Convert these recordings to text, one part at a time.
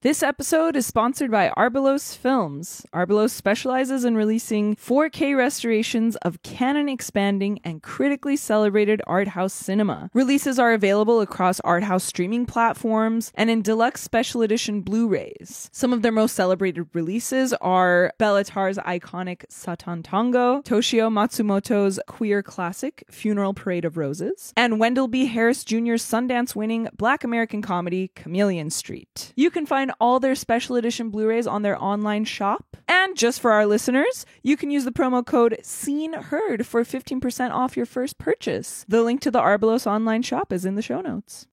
This episode is sponsored by Arbalos Films. Arbalos specializes in releasing 4K restorations of canon-expanding and critically celebrated art house cinema. Releases are available across art house streaming platforms and in deluxe special edition Blu-rays. Some of their most celebrated releases are Bellatar's iconic Satan Tango, Toshio Matsumoto's queer classic Funeral Parade of Roses, and Wendell B. Harris Jr.'s Sundance-winning Black American comedy Chameleon Street. You can find all their special edition Blu-rays on their online shop. And just for our listeners, you can use the promo code SEENHEARD for 15% off your first purchase. The link to the Arbalos online shop is in the show notes.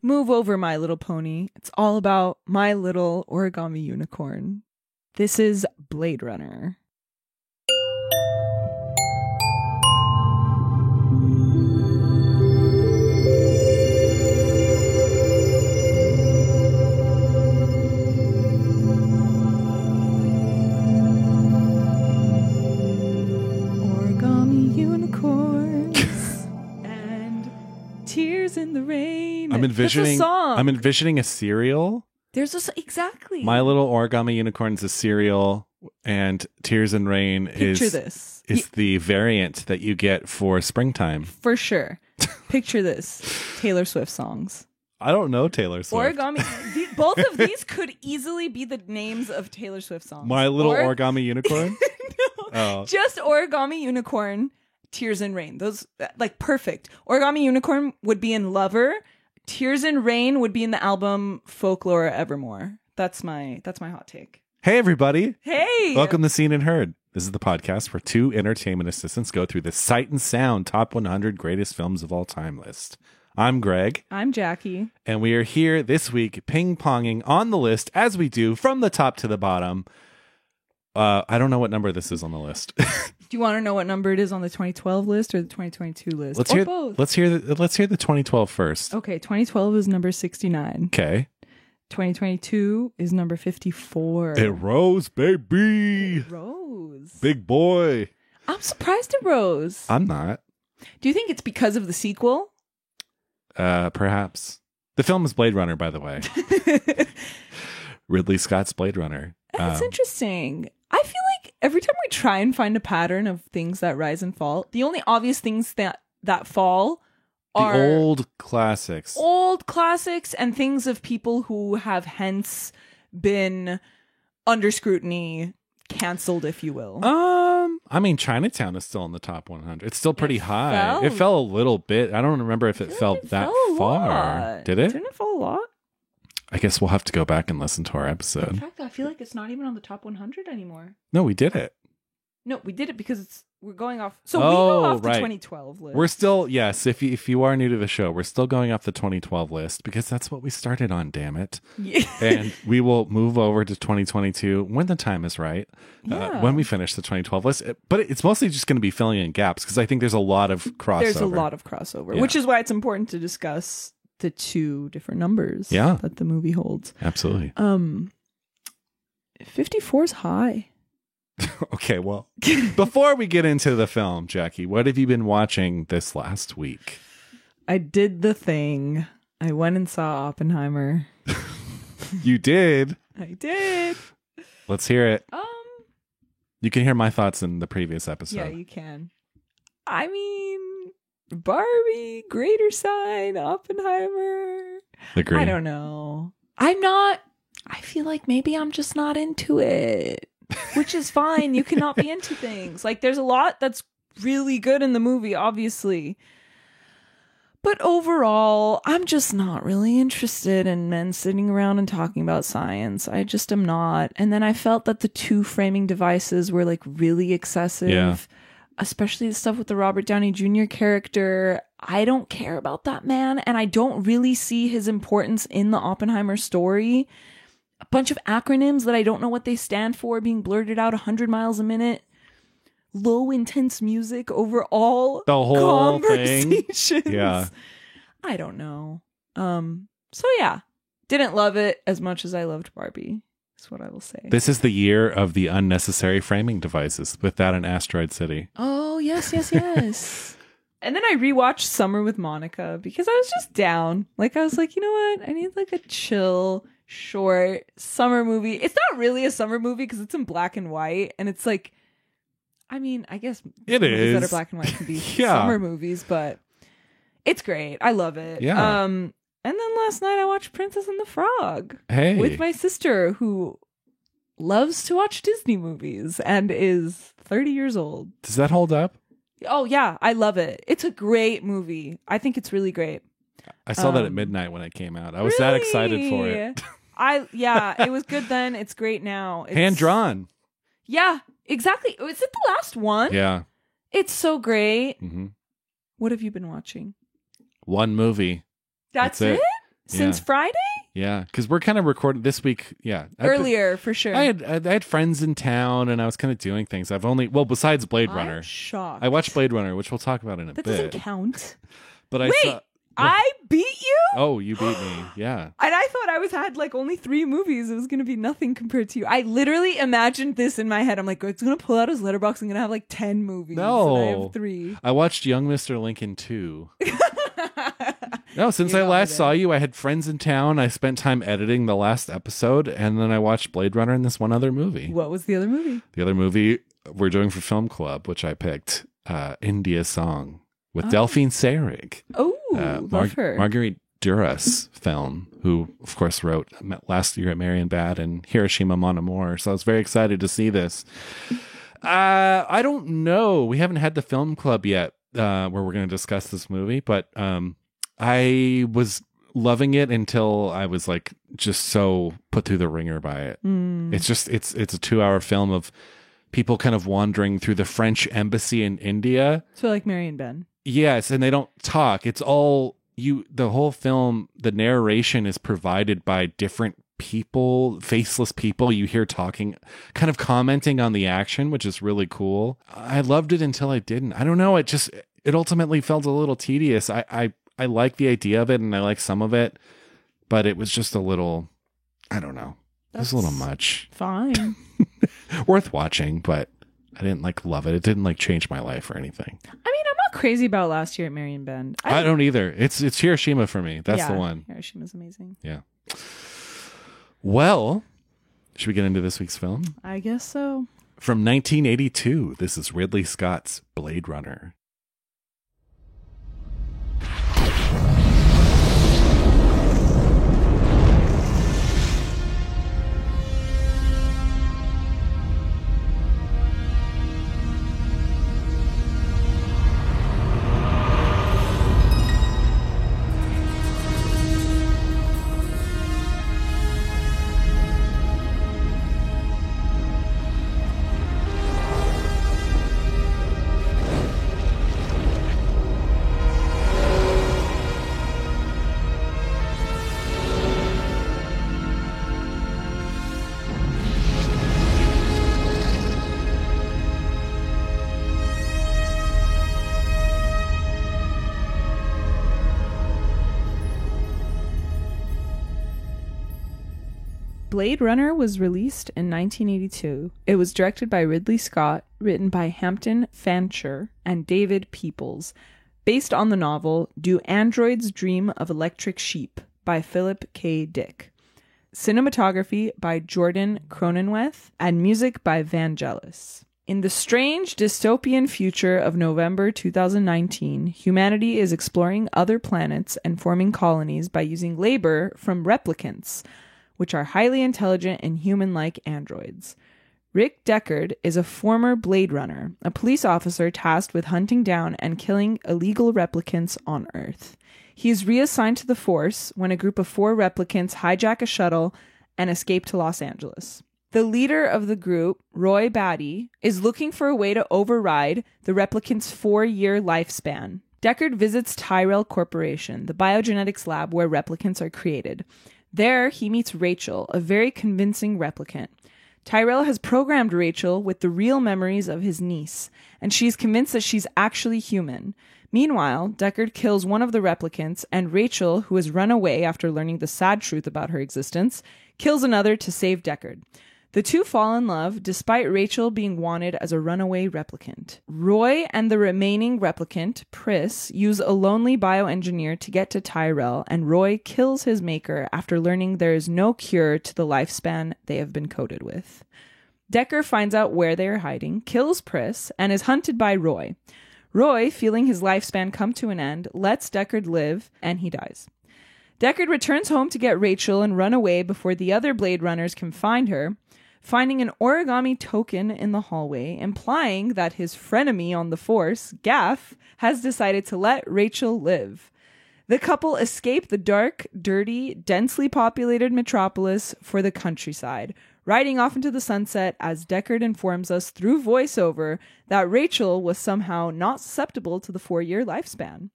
Move over, My Little Pony. It's all about my little origami unicorn. This is Blade Runner. Origami unicorns and tears in the rain. I'm envisioning a cereal. There's exactly. My Little Origami Unicorn's a cereal, and Tears and Rain is the variant that you get for springtime. For sure. Picture this. Taylor Swift songs. I don't know Taylor Swift. Origami. Both of these could easily be the names of Taylor Swift songs. My Little Origami Unicorn? No, just Origami Unicorn, Tears and Rain. Those, like, perfect. Origami Unicorn would be in Lover. Tears and Rain would be in the album Folklore Evermore. That's my hot take. Hey, everybody. Hey. Welcome to Seen and Heard. This is the podcast where two entertainment assistants go through the Sight and Sound Top 100 Greatest Films of All Time list. I'm Greg. I'm Jackie. And we are here this week ping-ponging on the list as we do from the top to the bottom. I don't know what number this is on the list. Do you want to know what number it is on the 2012 list or the 2022 list? Let's hear both. Let's hear the 2012 first. Okay, 2012 is number 69. Okay. 2022 is number 54. It rose, baby. It rose. Big boy. I'm surprised it rose. I'm not. Do you think it's because of the sequel? Perhaps. The film is Blade Runner, by the way. Ridley Scott's Blade Runner. That's interesting. I feel like every time we try and find a pattern of things that rise and fall, the only obvious things that fall are the old classics. Old classics and things of people who have hence been under scrutiny, canceled, if you will. I mean, Chinatown is still in the top 100. It's still pretty high. It fell a little bit. I don't remember if it fell that far. Did it? Didn't it fall a lot? I guess we'll have to go back and listen to our episode. In fact, I feel like it's not even on the top 100 anymore. No, we did it. No, we did it because we're going off. So we go off the 2012 list. We're still, yes, if you are new to the show, we're still going off the 2012 list because that's what we started on, damn it. Yeah. And we will move over to 2022 when the time is right, when we finish the 2012 list. But it's mostly just going to be filling in gaps because I think there's a lot of crossover. There's a lot of crossover, which is why it's important to discuss the two different numbers that the movie holds. Absolutely. 54 is high. Okay, well, before we get into the film, Jackie, what have you been watching this last week? I did the thing. I went and saw Oppenheimer. You did? I did. Let's hear it. You can hear my thoughts in the previous episode. Yeah, you can. I mean, Barbie, greater sign, Oppenheimer. Agree. I don't know. I feel like maybe I'm just not into it. Which is fine. You cannot be into things. Like, there's a lot that's really good in the movie, obviously. But overall, I'm just not really interested in men sitting around and talking about science. I just am not. And then I felt that the two framing devices were, like, really excessive. Yeah. Especially the stuff with the Robert Downey Jr. character. I don't care about that man. And I don't really see his importance in the Oppenheimer story. A bunch of acronyms that I don't know what they stand for being blurted out 100 miles a minute. Low intense music over all the whole conversations. Thing. Yeah. I don't know. So yeah, didn't love it as much as I loved Barbie. is what I will say. This is the year of the unnecessary framing devices. With that and Asteroid City. Oh, yes. And then I rewatched Summer with Monica because I was just down. Like, I was like, you know what? I need like a chill, short summer movie. It's not really a summer movie because it's in black and white. And it's like, I mean, I guess it movies is that are black and white can be summer movies, but it's great. I love it. Yeah. And then last night I watched Princess and the Frog with my sister who loves to watch Disney movies and is 30 years old. Does that hold up? Oh, yeah. I love it. It's a great movie. I think it's really great. I saw that at midnight when it came out. I was that excited for it. It was good then. It's great now. Hand drawn. Yeah, exactly. Is it the last one? Yeah. It's so great. Mm-hmm. What have you been watching? One movie. That's it? Since Friday? Yeah, because we're kind of recording this week. Yeah, earlier for sure. I had friends in town, and I was kind of doing things. Besides Blade Runner, I'm shocked. I watched Blade Runner, which we'll talk about in a bit. That doesn't count. But I beat you? Oh, you beat me. Yeah. And I thought I had like only 3 movies. It was going to be nothing compared to you. I literally imagined this in my head. I'm like, it's going to pull out his letterbox. I'm going to have like 10 movies. No. And I have 3. I watched Young Mr. Lincoln 2. No, since I last saw you, I had friends in town. I spent time editing the last episode, and then I watched Blade Runner and this one other movie. What was the other movie? The other movie we're doing for Film Club, which I picked, India Song with Delphine Seyrig. Oh, love her. Marguerite Duras film, who, of course, wrote last year at Marion Bad and Hiroshima Mon Amour. So I was very excited to see this. I don't know. We haven't had the Film Club yet where we're going to discuss this movie, but I was loving it until I was like just so put through the ringer by it. It's just it's a 2-hour film of people kind of wandering through the French embassy in India. So like Marion Ben. Yes, and they don't talk. It's all the whole film, the narration is provided by different people, faceless people you hear talking, kind of commenting on the action, which is really cool. I loved it until I didn't. I don't know. It ultimately felt a little tedious. I like the idea of it and I like some of it, but it was just a little, I don't know. It was a little much. Fine. Worth watching, but I didn't love it. It didn't change my life or anything. I mean, I'm not crazy about last year at Marion Bend. I don't either. It's Hiroshima for me. That's the one. Hiroshima's amazing. Yeah. Well, should we get into this week's film? I guess so. From 1982, this is Ridley Scott's Blade Runner. Blade Runner was released in 1982. It was directed by Ridley Scott, written by Hampton Fancher and David Peoples, based on the novel Do Androids Dream of Electric Sheep by Philip K. Dick. Cinematography by Jordan Cronenweth and music by Vangelis. In the strange dystopian future of November 2019, humanity is exploring other planets and forming colonies by using labor from replicants, which are highly intelligent and human-like androids. Rick Deckard is a former Blade Runner, a police officer tasked with hunting down and killing illegal replicants on Earth. He is reassigned to the Force when a group of 4 replicants hijack a shuttle and escape to Los Angeles. The leader of the group, Roy Batty, is looking for a way to override the replicants' 4-year lifespan. Deckard visits Tyrell Corporation, the biogenetics lab where replicants are created. There, he meets Rachel, a very convincing replicant. Tyrell has programmed Rachel with the real memories of his niece, and she's convinced that she's actually human. Meanwhile, Deckard kills one of the replicants, and Rachel, who has run away after learning the sad truth about her existence, kills another to save Deckard. The two fall in love, despite Rachel being wanted as a runaway replicant. Roy and the remaining replicant, Pris, use a lonely bioengineer to get to Tyrell, and Roy kills his maker after learning there is no cure to the lifespan they have been coated with. Deckard finds out where they are hiding, kills Pris, and is hunted by Roy. Roy, feeling his lifespan come to an end, lets Deckard live, and he dies. Deckard returns home to get Rachel and run away before the other Blade Runners can find her, finding an origami token in the hallway, implying that his frenemy on the Force, Gaff, has decided to let Rachel live. The couple escape the dark, dirty, densely populated metropolis for the countryside, riding off into the sunset as Deckard informs us through voiceover that Rachel was somehow not susceptible to the 4-year lifespan.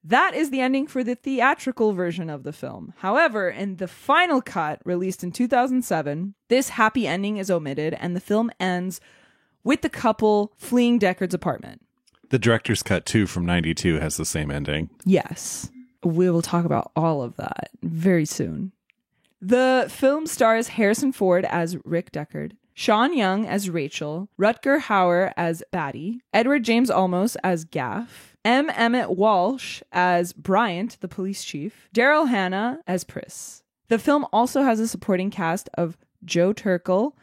That is the ending for the theatrical version of the film. However, in the final cut, released in 2007, this happy ending is omitted, and the film ends with the couple fleeing Deckard's apartment. The director's cut, too, from 92 has the same ending. Yes. We will talk about all of that very soon. The film stars Harrison Ford as Rick Deckard, Sean Young as Rachel, Rutger Hauer as Batty, Edward James Olmos as Gaff, M. Emmett Walsh as Bryant, the police chief, Daryl Hannah as Pris. The film also has a supporting cast of Joe Turkel,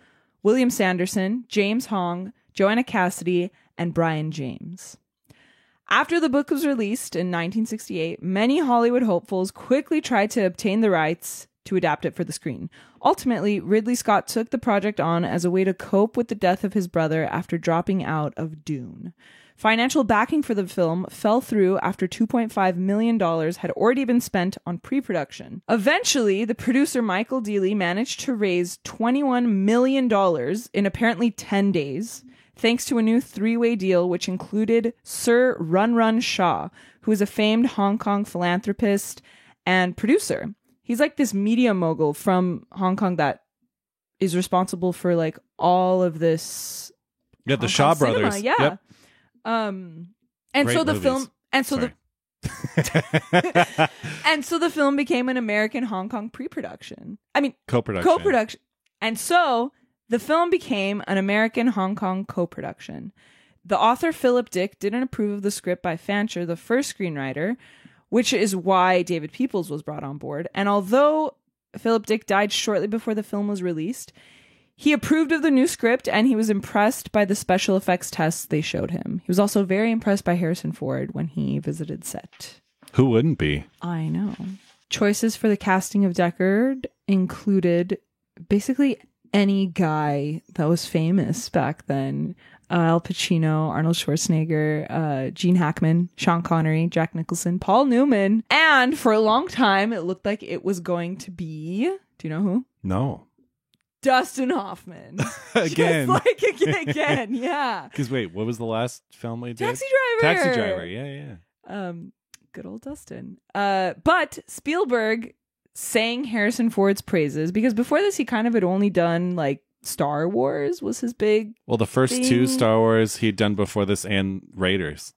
William Sanderson, James Hong, Joanna Cassidy, and Brian James. After the book was released in 1968, many Hollywood hopefuls quickly tried to obtain the rights to adapt it for the screen. Ultimately, Ridley Scott took the project on as a way to cope with the death of his brother after dropping out of Dune. Financial backing for the film fell through after $2.5 million had already been spent on pre-production. Eventually, the producer Michael Dealey managed to raise $21 million in apparently 10 days, thanks to a new 3-way deal which included Sir Run Run Shaw, who is a famed Hong Kong philanthropist and producer. He's like this media mogul from Hong Kong that is responsible for like all of this. Yeah, the Shaw cinema. brothers. Yeah. Yep. And Great so the movies. film, and so Sorry. and so the film became an American Hong Kong pre-production. I mean, Co-production. And so the film became an American Hong Kong co-production. The author Philip Dick didn't approve of the script by Fancher, the first screenwriter, which is why David Peoples was brought on board. And although Philip Dick died shortly before the film was released, he approved of the new script and he was impressed by the special effects tests they showed him. He was also very impressed by Harrison Ford when he visited set. Who wouldn't be? I know. Choices for the casting of Deckard included basically any guy that was famous back then. Al Pacino, Arnold Schwarzenegger, Gene Hackman, Sean Connery, Jack Nicholson, Paul Newman. And for a long time, it looked like it was going to be, do you know who? No. Dustin Hoffman. Again. Just like again, yeah. Because wait, what was the last film we did? Taxi Driver. Taxi Driver, yeah. Good old Dustin. But Spielberg sang Harrison Ford's praises because before this he kind of had only done like Star Wars was his big Well, the first thing. 2 Star Wars he'd done before this and Raiders.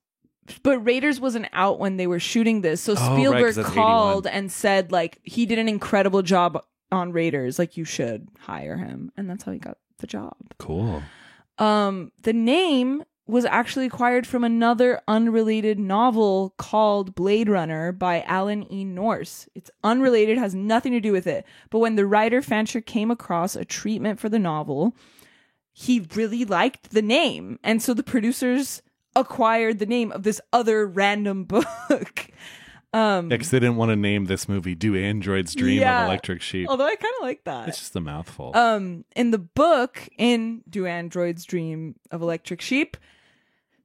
But Raiders wasn't out when they were shooting this. So Oh, right, 'cause Spielberg that's called 81. and said like he did an incredible job on Raiders. Like you should hire him. And that's how he got the job. Cool. The name was actually acquired from another unrelated novel called Blade Runner by Alan E. Nourse. It's unrelated, has nothing to do with it. But when the writer Fancher came across a treatment for the novel, he really liked the name. And so the producers acquired the name of this other random book. Because they didn't want to name this movie Do Androids Dream of Electric Sheep. Although I kind of like that. It's just a mouthful. In the book, in Do Androids Dream of Electric Sheep,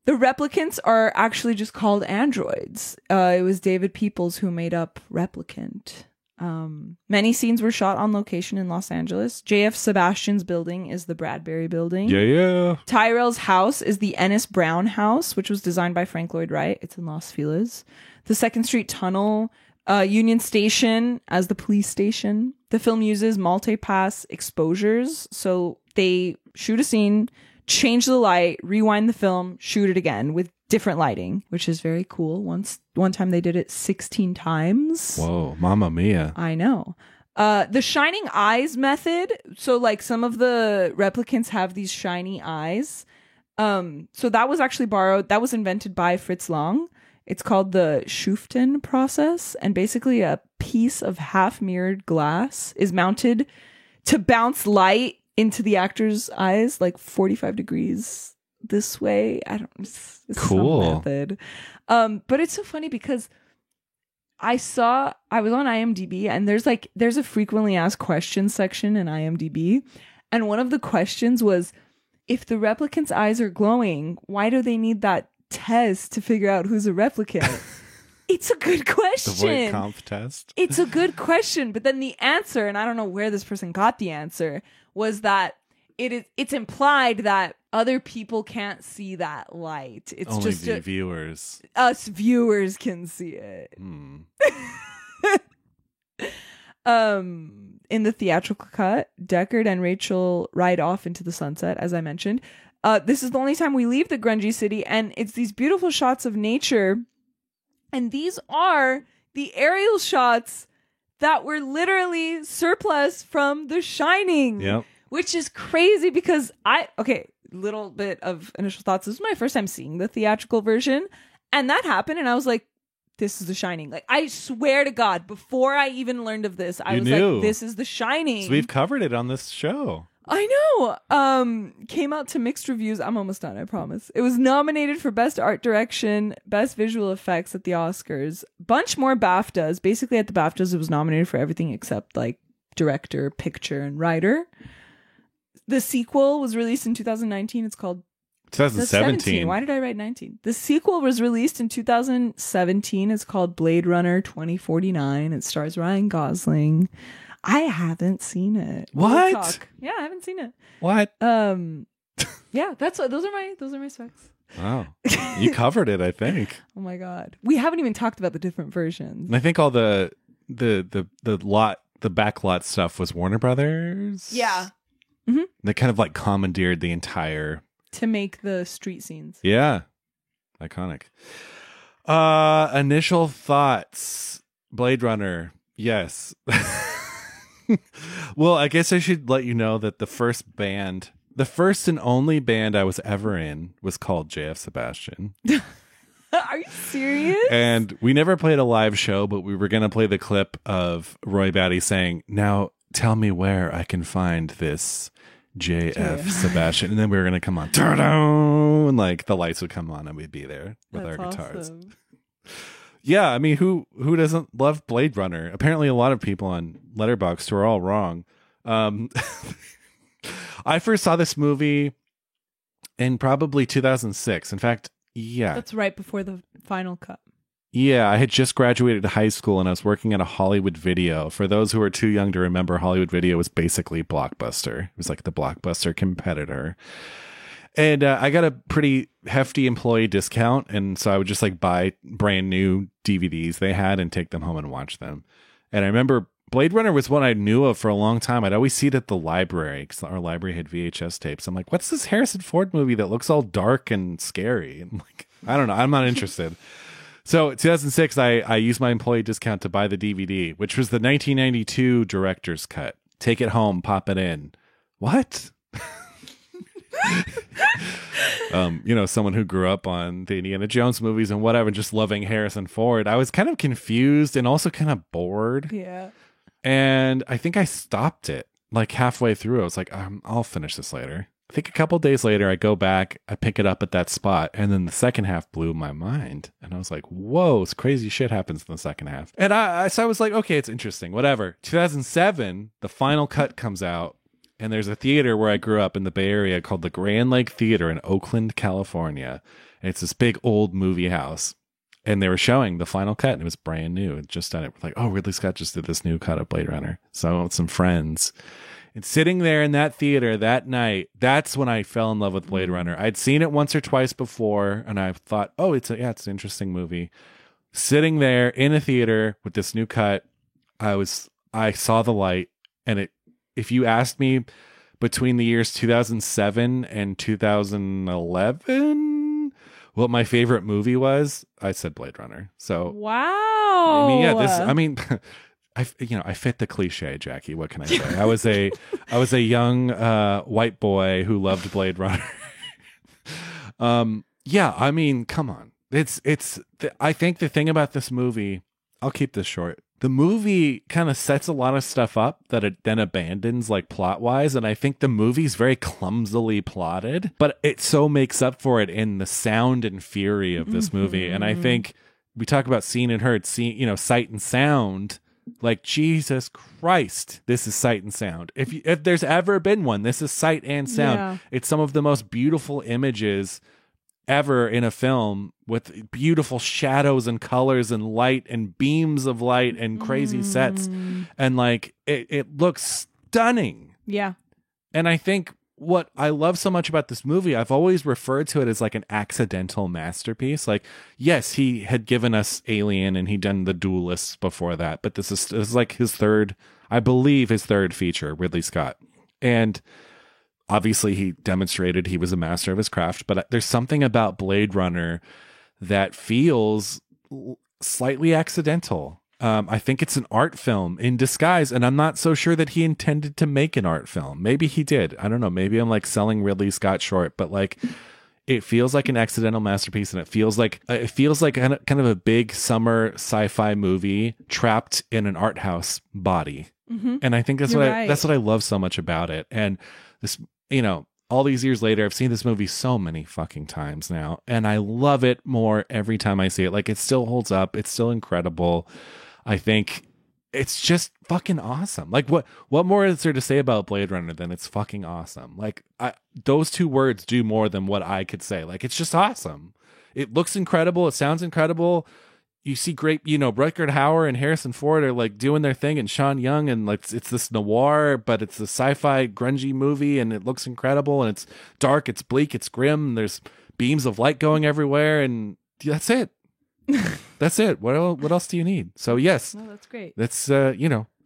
the replicants are actually just called androids. It was David Peoples who made up Replicant. Many scenes were shot on location in Los Angeles. J.F. Sebastian's building is the Bradbury building. Yeah. Tyrell's house is the Ennis Brown house, which was designed by Frank Lloyd Wright. It's in Los Feliz. The Second Street Tunnel, Union Station as the police station. The film uses multi-pass exposures. So they shoot a scene, change the light, rewind the film, shoot it again with different lighting, which is very cool. One time they did it 16 times. Whoa, Mamma Mia. I know. The shining eyes method. So like some of the replicants have these shiny eyes. So that was actually borrowed. That was invented by Fritz Lang. It's called the Schuften process. And basically a piece of half mirrored glass is mounted to bounce light into the actor's eyes, like 45 degrees this way. It's cool some method. But it's so funny because I was on IMDb and there's a frequently asked questions section in IMDb. And one of the questions was, if the replicant's eyes are glowing, why do they need that test to figure out who's a replicant? It's a good question. The Voight-Kampff test. It's a good question. But then the answer, and I don't know where this person got the answer, was that it's implied that other people can't see that light. It's only just the viewers. Us viewers can see it. In the theatrical cut, Deckard and Rachel ride off into the sunset, as I mentioned. This is the only time we leave the grungy city, and it's these beautiful shots of nature. And these are the aerial shots that were literally surplus from The Shining. Yep. Which is crazy because little bit of initial thoughts. This was my first time seeing the theatrical version. And that happened, and I was like, this is The Shining. Like, I swear to God, before I even learned of this, I was like, this is The Shining. So we've covered it on this show. I know. Came out to mixed reviews. I'm almost done, I promise. It was nominated for Best Art Direction, Best Visual Effects at the Oscars. Bunch more BAFTAs. Basically, at the BAFTAs, it was nominated for everything except, like, director, picture, and writer. The sequel was released in 2019. It's called 2017. Why did I write 19? The sequel was released in 2017. It's called Blade Runner 2049. It stars Ryan Gosling. I haven't seen it. What? Yeah, I haven't seen it. What? Yeah, those are my specs. Wow. You covered it, I think. Oh my God. We haven't even talked about the different versions. And I think all the backlot stuff was Warner Brothers. Yeah. Mm-hmm. They kind of like commandeered the entire to make the street scenes. Yeah. Iconic. Initial thoughts. Blade Runner. Yes. Well, I guess I should let you know that the first and only band I was ever in was called JF Sebastian. Are you serious? And we never played a live show, but we were going to play the clip of Roy Batty saying, "Now tell me where I can find this JF Sebastian." And then we were going to come on, and like the lights would come on and we'd be there with our guitars. Awesome. Yeah, I mean, who doesn't love Blade Runner? Apparently a lot of people on Letterboxd who are all wrong. I first saw this movie in probably 2006. In fact, yeah. That's right before the final cut. Yeah, I had just graduated high school and I was working at a Hollywood Video. For those who are too young to remember, Hollywood Video was basically Blockbuster. It was like the Blockbuster competitor. And I got a pretty hefty employee discount. And so I would just like buy brand new DVDs they had and take them home and watch them. And I remember Blade Runner was one I knew of for a long time. I'd always see it at the library because our library had VHS tapes. I'm like, what's this Harrison Ford movie that looks all dark and scary? And like, I don't know. I'm not interested. So 2006, I used my employee discount to buy the DVD, which was the 1992 director's cut. Take it home, pop it in. What? Someone who grew up on the Indiana Jones movies and whatever, just loving Harrison Ford. I was kind of confused and also kind of bored. Yeah. And I think I stopped it like halfway through. I was like, I'll finish this later. I think a couple days later, I go back, I pick it up at that spot, and then the second half blew my mind. And I was like, whoa, it's crazy shit happens in the second half. And so I was like, okay, it's interesting, whatever. 2007, the final cut comes out, and there's a theater where I grew up in the Bay Area called the Grand Lake Theater in Oakland, California. And it's this big old movie house. And they were showing the final cut, and it was brand new. It just done it. Like, oh, Ridley Scott just did this new cut of Blade Runner. So I went with some friends. And sitting there in that theater that night, that's when I fell in love with Blade Runner. I'd seen it once or twice before, and I thought, oh, it's an interesting movie. Sitting there in a theater with this new cut, I saw the light, and if you asked me between the years 2007 and 2011 what my favorite movie was, I said Blade Runner. So wow. I mean, I fit the cliche, Jackie. What can I say? I was a young white boy who loved Blade Runner. Yeah, I mean, come on. I think the thing about this movie, I'll keep this short. The movie kind of sets a lot of stuff up that it then abandons, like plot wise. And I think the movie's very clumsily plotted, but it so makes up for it in the sound and fury of this movie. And I think we talk about seen and heard, sight and sound. Like, Jesus Christ, this is sight and sound. If there's ever been one, this is sight and sound. Yeah. It's some of the most beautiful images ever in a film, with beautiful shadows and colors and light and beams of light and crazy sets. And like, it looks stunning. Yeah. And I think what I love so much about this movie, I've always referred to it as like an accidental masterpiece. Like, yes, he had given us Alien and he'd done The Duelists before that, but this is like his third feature, Ridley Scott. And obviously he demonstrated he was a master of his craft, but there's something about Blade Runner that feels slightly accidental. I think it's an art film in disguise, and I'm not so sure that he intended to make an art film. Maybe he did. I don't know. Maybe I'm like selling Ridley Scott short, but like, it feels like an accidental masterpiece, and it feels like kind of a big summer sci-fi movie trapped in an art house body. And I think that's what I love so much about it. And this, all these years later, I've seen this movie so many fucking times now, and I love it more every time I see it. Like, it still holds up. It's still incredible. I think it's just fucking awesome. Like, what more is there to say about Blade Runner than it's fucking awesome? Like, those two words do more than what I could say. Like, it's just awesome. It looks incredible. It sounds incredible. You see great, Rutger Hauer and Harrison Ford are like doing their thing, and Sean Young, and like it's this noir, but it's a sci-fi grungy movie, and it looks incredible, and it's dark, it's bleak, it's grim. And there's beams of light going everywhere, and that's it. That's it. What else do you need? So yes, no, that's great. That's a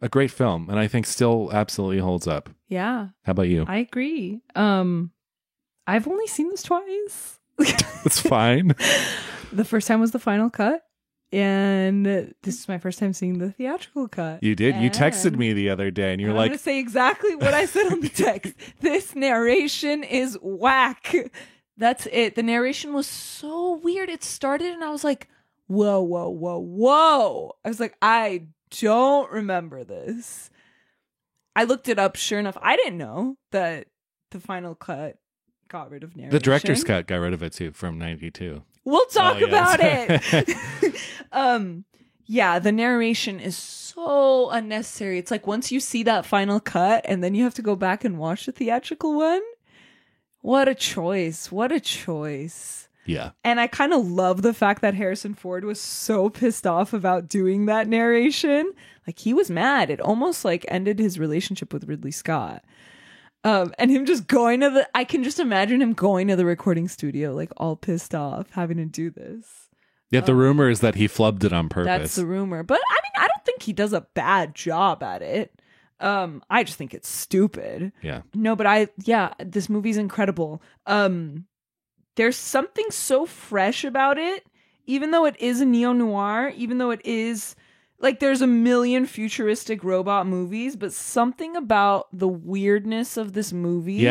great film, and I think still absolutely holds up. Yeah. How about you? I agree. I've only seen this twice. It's fine. The first time was the final cut, and this is my first time seeing the theatrical cut. You did. You texted me the other day, and you're like, I'm going to say exactly what I said on the text. This narration is whack. That's it. The narration was so weird. It started, and I was like, whoa, whoa, whoa, whoa. I was like, I don't remember this. I looked it up. Sure enough, I didn't know that the final cut got rid of narration. The director's cut got rid of it too, from 92. We'll talk about it. Yeah, the narration is so unnecessary. It's like, once you see that final cut and then you have to go back and watch the theatrical one. What a choice. What a choice. Yeah. And I kind of love the fact that Harrison Ford was so pissed off about doing that narration. Like, he was mad. It almost like ended his relationship with Ridley Scott. And him just going to I can just imagine him going to the recording studio, like all pissed off, having to do this. Yeah, the rumor is that he flubbed it on purpose. That's the rumor. But I mean, I don't think he does a bad job at it. I just think it's stupid. Yeah. No, but this movie's incredible. There's something so fresh about it, even though it is a neo-noir, even though it is like, there's a million futuristic robot movies, but something about the weirdness of this movie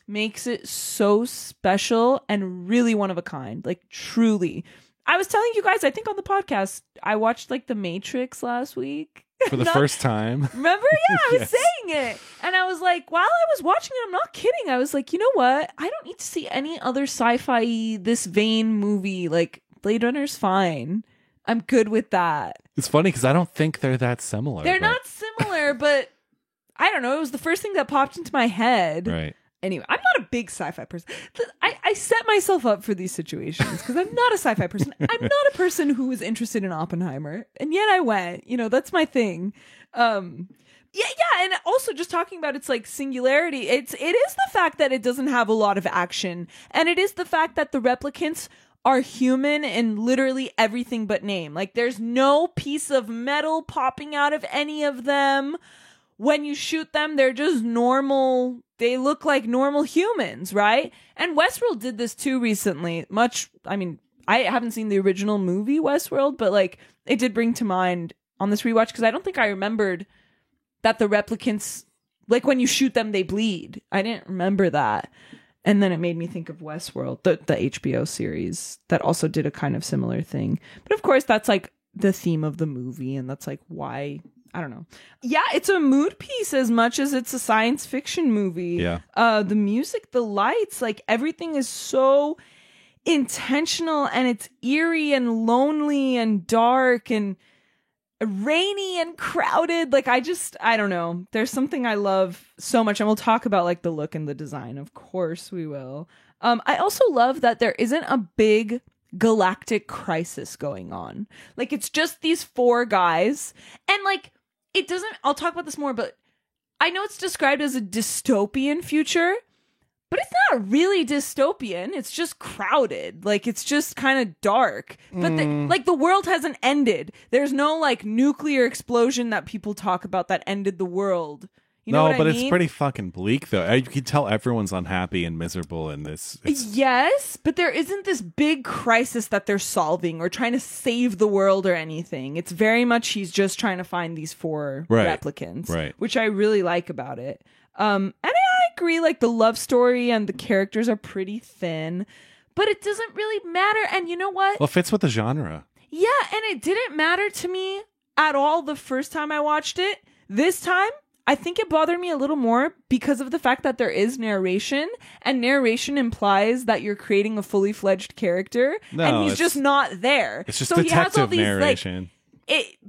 makes it so special and really one of a kind. Like, truly. I was telling you guys, I think on the podcast, I watched like The Matrix last week. For the first time. Remember? Yeah, I was saying it. And I was like, while I was watching it, I'm not kidding. I was like, you know what? I don't need to see any other sci-fi this vein movie. Like, Blade Runner's fine. I'm good with that. It's funny because I don't think they're that similar. They're not similar, but I don't know. It was the first thing that popped into my head. Right. Anyway, I'm not a big sci-fi person. I set myself up for these situations because I'm not a sci-fi person. I'm not a person who was interested in Oppenheimer, and yet I went. That's my thing. Yeah, and also just talking about its like singularity. It is the fact that it doesn't have a lot of action, and it is the fact that the replicants are human in literally everything but name. Like, there's no piece of metal popping out of any of them. When you shoot them, they're just normal. They look like normal humans, right? And Westworld did this too recently. I haven't seen the original movie Westworld, but like, it did bring to mind on this rewatch because I don't think I remembered that the replicants, like when you shoot them, they bleed. I didn't remember that. And then it made me think of Westworld, the HBO series that also did a kind of similar thing. But of course, that's like the theme of the movie. And that's like why, I don't know. Yeah, it's a mood piece as much as it's a science fiction movie. Yeah. The music, the lights, like everything is so intentional and it's eerie and lonely and dark and rainy and crowded. Like I don't know. There's something I love so much, and we'll talk about like the look and the design. Of course we will. I also love that there isn't a big galactic crisis going on. Like it's just these 4 guys, and like it doesn't. I'll talk about this more, but I know it's described as a dystopian future. But it's not really dystopian. It's just crowded. Like, it's just kind of dark. But, the world hasn't ended. There's no, like, nuclear explosion that people talk about that ended the world. You know what I mean? It's pretty fucking bleak, though. You can tell everyone's unhappy and miserable in this. Yes, but there isn't this big crisis that they're solving or trying to save the world or anything. It's very much he's just trying to find these 4 replicants, which I really like about it. And I agree, like the love story and the characters are pretty thin, but it doesn't really matter. And you know what? Well, it fits with the genre. Yeah, and it didn't matter to me at all the first time I watched it. This time, I think it bothered me a little more because of the fact that there is narration, and narration implies that you're creating a fully fledged character, and he's just not there. It's just so detective narration.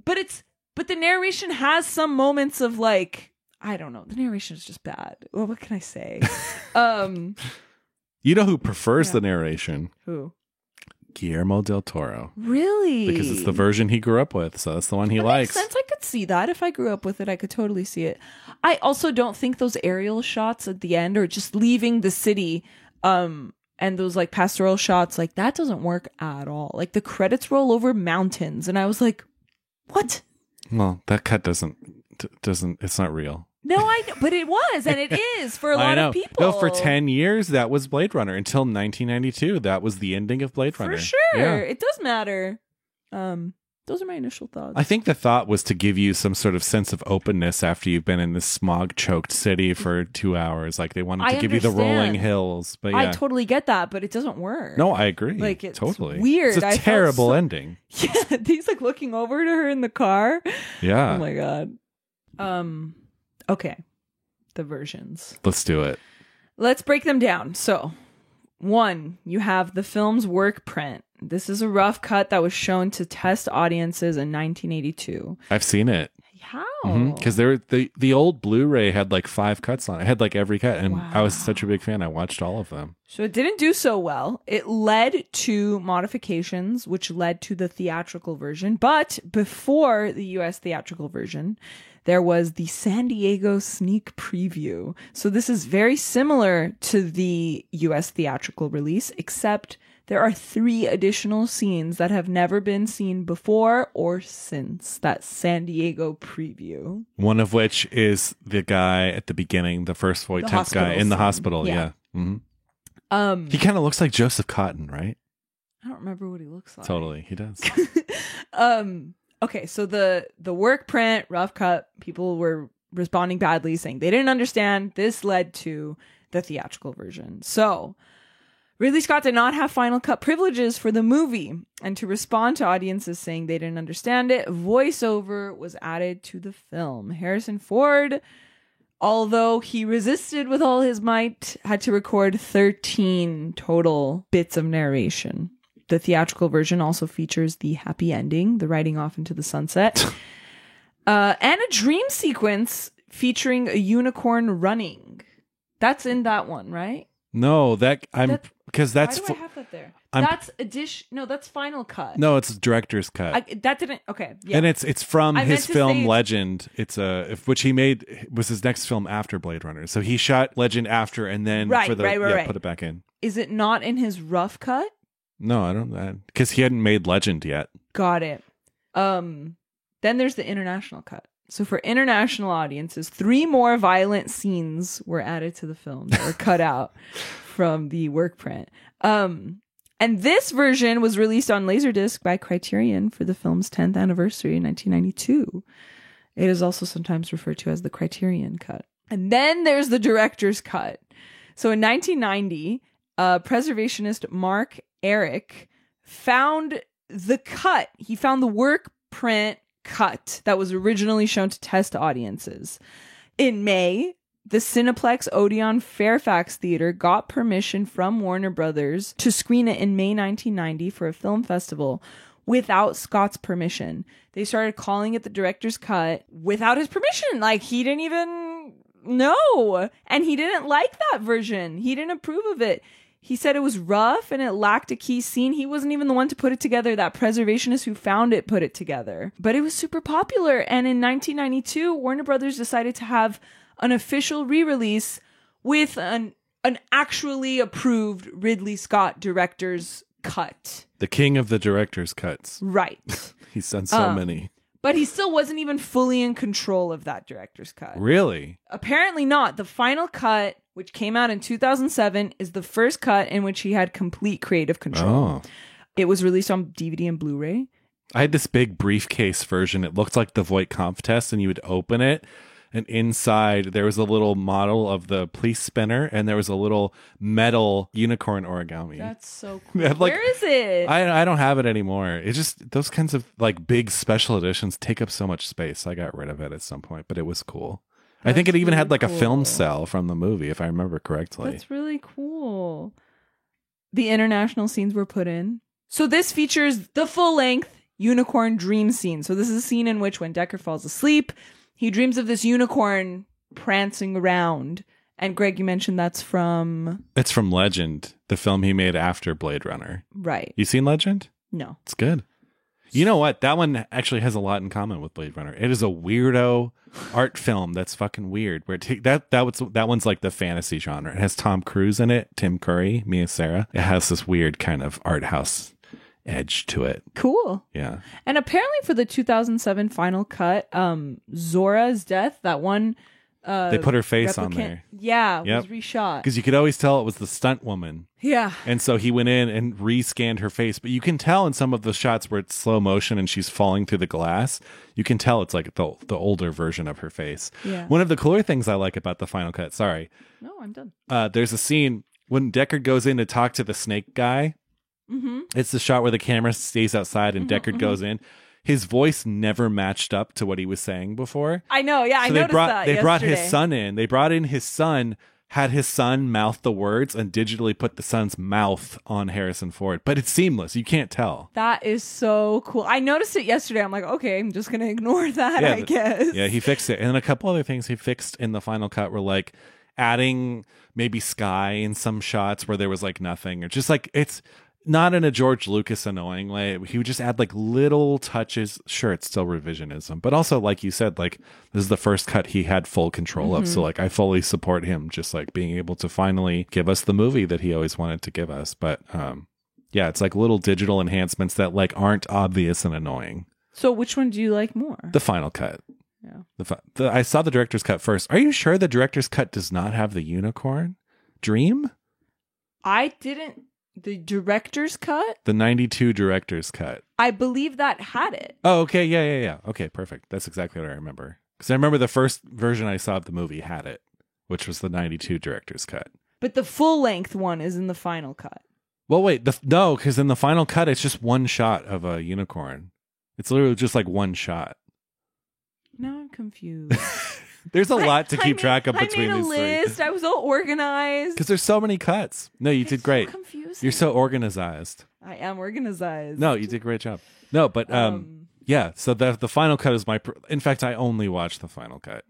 But the narration has some moments of like, I don't know. The narration is just bad. Well, what can I say? You know who prefers the narration? Who? Guillermo del Toro. Really? Because it's the version he grew up with, so that's the one he likes. Makes sense. I could see that. If I grew up with it, I could totally see it. I also don't think those aerial shots at the end or just leaving the city and those like pastoral shots, like that doesn't work at all. Like the credits roll over mountains and I was like, what? Well, that cut doesn't, it's not real. No, I know, but it was, and it is for a lot of people. No, for 10 years, that was Blade Runner. Until 1992, that was the ending of Blade Runner. For sure. Yeah. It does matter. Those are my initial thoughts. I think the thought was to give you some sort of sense of openness after you've been in this smog-choked city for 2 hours. Like, they wanted to give you the rolling hills. But yeah. I totally get that, but it doesn't work. No, I agree. Like, it's totally weird. It's a terrible ending. Yeah, he's like looking over to her in the car. Yeah. Oh my God. Okay. The versions. Let's do it. Let's break them down. So, 1, you have the film's work print. This is a rough cut that was shown to test audiences in 1982. I've seen it. How? Because the old Blu-ray had like 5 cuts on it. It had like every cut, and I was such a big fan. I watched all of them. So it didn't do so well. It led to modifications, which led to the theatrical version. But before the U.S. theatrical version, there was the San Diego sneak preview. So this is very similar to the U.S. theatrical release, except there are 3 additional scenes that have never been seen before or since that San Diego preview. One of which is the guy at the beginning, the first Voight Temp guy in the hospital. Yeah. Mm-hmm. He kind of looks like Joseph Cotton, right? I don't remember what he looks like. Totally, he does. Okay, so the work print, rough cut, people were responding badly, saying they didn't understand. This led to the theatrical version. So Ridley Scott did not have final cut privileges for the movie, and to respond to audiences saying they didn't understand it, voiceover was added to the film. Harrison Ford, although he resisted with all his might, had to record 13 total bits of narration. The theatrical version also features the happy ending, the riding off into the sunset, and a dream sequence featuring a unicorn running. That's in that one, right? No, because that's. Why do I have that there? That's addition. No, that's final cut. No, it's director's cut. That didn't. Okay, yeah. And it's from his film Legend. It's which he made was his next film after Blade Runner. So he shot Legend after, and then put it back in. Is it not in his rough cut? No, I don't. Because he hadn't made Legend yet. Got it. Then there's the international cut. So for international audiences, 3 more violent scenes were added to the film that were cut out from the work print. And this version was released on Laserdisc by Criterion for the film's 10th anniversary in 1992. It is also sometimes referred to as the Criterion Cut. And then there's the director's cut. So in 1990, preservationist Mark Eric found the cut. He found the work print cut that was originally shown to test audiences. In May, the Cineplex Odeon Fairfax Theatre got permission from Warner Brothers to screen it in May 1990 for a film festival without Scott's permission. They started calling it the director's cut without his permission. Like, he didn't even know. And he didn't like that version. He didn't approve of it. He said it was rough and it lacked a key scene. He wasn't even the one to put it together. That preservationist who found it put it together. But it was super popular. And in 1992, Warner Brothers decided to have an official re-release with an actually approved Ridley Scott director's cut. The king of the director's cuts. Right. He's done so many. But he still wasn't even fully in control of that director's cut. Really? Apparently not. The final cut, which came out in 2007, is the first cut in which he had complete creative control. Oh. It was released on DVD and Blu-ray. I had this big briefcase version. It looked like the Voight Kampff test, and you would open it, and inside there was a little model of the police spinner, and there was a little metal unicorn origami. That's so cool. Like, where is it? I don't have it anymore. It's just those kinds of like big special editions take up so much space. I got rid of it at some point, but it was cool. I think it even really had like cool. a film cell from the movie, if I remember correctly. That's really cool. The international scenes were put in. So this features the full-length unicorn dream scene. So this is a scene in which when Deckard falls asleep, he dreams of this unicorn prancing around. And Greg, you mentioned that's from... It's from Legend, the film he made after Blade Runner. Right. You seen Legend? No. It's good. You know what? That one actually has a lot in common with Blade Runner. It is a weirdo art film that's fucking weird. Where that one's like the fantasy genre. It has Tom Cruise in it, Tim Curry, Mia Sara. It has this weird kind of art house edge to it. Cool. Yeah. And apparently for the 2007 final cut, Zora's death, that one... they put her face on there. Yeah, Yep. was reshot. Because you could always tell it was the stunt woman. Yeah. And so he went in and rescanned her face. But you can tell in some of the shots where it's slow motion and she's falling through the glass, you can tell it's like the older version of her face. Yeah. One of the cooler things I like about the final cut, sorry. No, I'm done. There's a scene when Deckard goes in to talk to the snake guy. Mm-hmm. It's the shot where the camera stays outside and Deckard goes in. His voice never matched up to what he was saying before. I know, yeah, So I noticed that they brought his yesterday. son in. They brought in his son, had his son mouth the words, and digitally put the son's mouth on Harrison Ford. But it's seamless. You can't tell. That is so cool. I noticed it yesterday. I'm like, okay, I'm just going to ignore that, I guess. Yeah, he fixed it. And then a couple other things he fixed in the final cut were like adding maybe sky in some shots where there was like nothing, or just like it's not in a George Lucas annoying way. He would just add like little touches. Sure, it's still revisionism, but also like you said, like this is the first cut he had full control of. So like I fully support him just like being able to finally give us the movie that he always wanted to give us. But yeah, it's like little digital enhancements that like aren't obvious and annoying. So which one do you like more? The final cut. Yeah. I saw the director's cut first. Are you sure the director's cut does not have the unicorn dream? I didn't. The director's cut? The 92 director's cut. I believe that had it. Oh, okay. Yeah. Okay, perfect. That's exactly what I remember. Because I remember the first version I saw of the movie had it, which was the 92 director's cut. But the full length one is in the final cut. Well, wait. No, because in the final cut, it's just one shot of a unicorn. It's literally just like one shot. Now I'm confused. There's a lot to keep track of between I made a these list. three. I was all organized. Because there's so many cuts. No, you did great. So confusing. You're so organized. I am organized. No, you did a great job. No, but yeah. So the final cut is in fact, I only watched the final cut.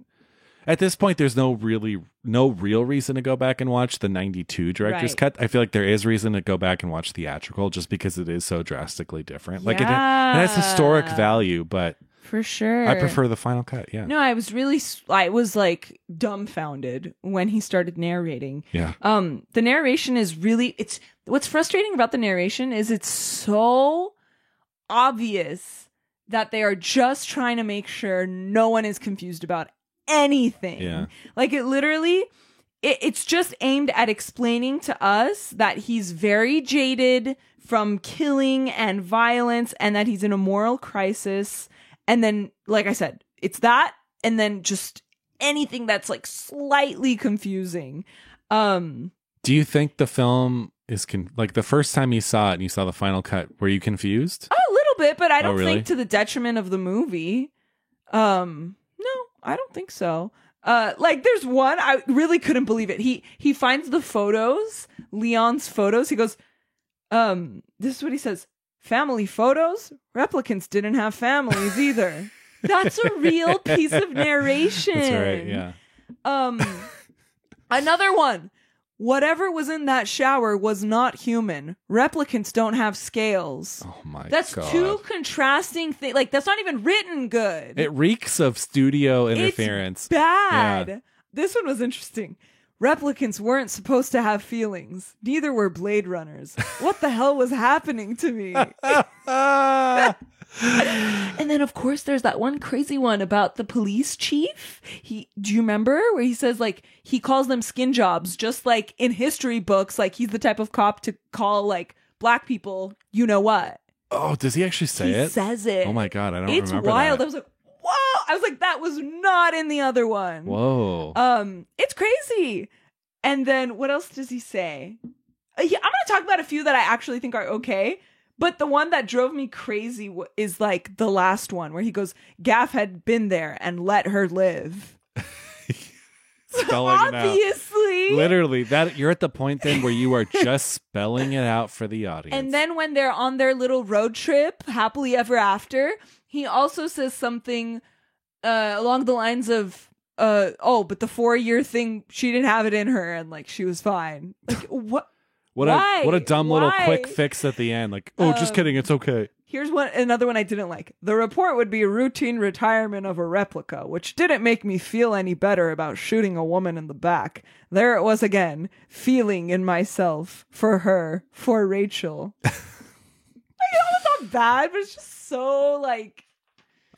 At this point, there's no real reason to go back and watch the 92 director's Right. cut. I feel like there is reason to go back and watch theatrical just because it is so drastically different. Like it has historic value, but for sure. I prefer the final cut. Yeah. No, I was like dumbfounded when he started narrating. Yeah. The narration is really, what's frustrating about the narration is it's so obvious that they are just trying to make sure no one is confused about anything. Yeah. Like it literally it's just aimed at explaining to us that he's very jaded from killing and violence and that he's in a moral crisis. And then, like I said, it's that and then just anything that's like slightly confusing. Do you think the film is like the first time you saw it and you saw the final cut, were you confused? A little bit, but I don't really? think to the detriment of the movie. No, I don't think so. Like there's one, I really couldn't believe it. He finds the photos, Leon's photos. He goes, this is what he says. Family photos? Replicants didn't have families either. That's a real piece of narration. That's right, yeah. Another one. Whatever was in that shower was not human. Replicants don't have scales. Oh my God. That's two contrasting things. Like, that's not even written good. It reeks of studio interference. It's bad. Yeah. This one was interesting. Replicants weren't supposed to have feelings. Neither were Blade Runners. What the hell was happening to me? And then, of course, there's that one crazy one about the police chief. Do you remember where he says, like, he calls them skin jobs, just like in history books, like he's the type of cop to call like black people, you know what? Oh, does he actually say it? He says it. Oh my God, I don't it's remember wild. that. I was like, whoa! I was like, that was not in the other one. Whoa. It's crazy. And then what else does he say? Yeah, I'm gonna talk about a few that I actually think are okay. But the one that drove me crazy is like the last one where he goes, Gaff had been there and let her live. Spelling Obviously. it out. Literally, that you're at the point then where you are just spelling it out for the audience. And then when they're on their little road trip, happily ever after, he also says something along the lines of, but the 4-year thing, she didn't have it in her and like she was fine. Like, what? What a dumb little quick fix at the end. Like, just kidding, it's okay. Here's another one I didn't like. The report would be a routine retirement of a replica, which didn't make me feel any better about shooting a woman in the back. There it was again, feeling in myself, for her, for Rachel. Like, it's not bad, but it's just so like...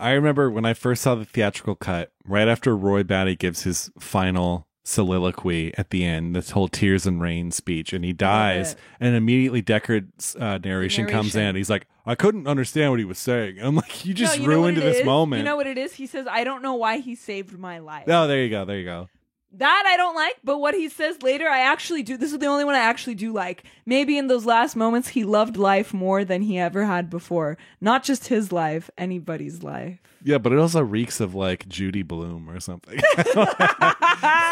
I remember when I first saw the theatrical cut, right after Roy Batty gives his final soliloquy at the end, this whole tears and rain speech, and he dies, and immediately Deckard's narration comes in. He's like, I couldn't understand what he was saying. And I'm like, you just ruined this moment. You know what it is? He says, I don't know why he saved my life. Oh, there you go. That I don't like, but what he says later, I actually do. This is the only one I actually do like. Maybe in those last moments, he loved life more than he ever had before. Not just his life, anybody's life. Yeah, but it also reeks of like Judy Blume or something.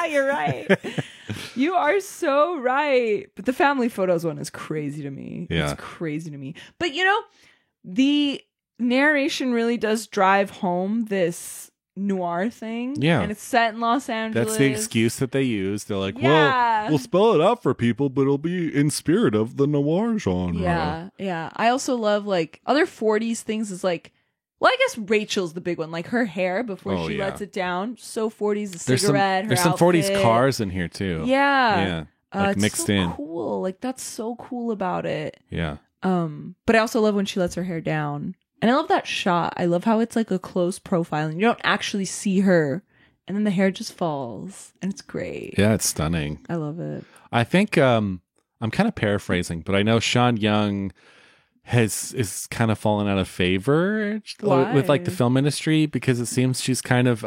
You're right. You are so right. But the family photos one is crazy to me. Yeah. It's crazy to me. But you know, the narration really does drive home this noir thing. Yeah. And it's set in Los Angeles. That's the excuse that they use. They're like, well, we'll spell it out for people, but it'll be in spirit of the noir genre. Yeah. I also love like other 40s things is like, well, I guess Rachel's the big one. Like her hair before she lets it down. So 40s, the cigarette, there's some 40s cars in here too. Yeah. Like mixed in. Cool. Like that's so cool about it. Yeah. But I also love when she lets her hair down. And I love that shot. I love how it's like a close profile and you don't actually see her. And then the hair just falls. And it's great. Yeah, it's stunning. I love it. I think I'm kind of paraphrasing, but I know Sean Young is kind of fallen out of favor with like the film industry because it seems she's kind of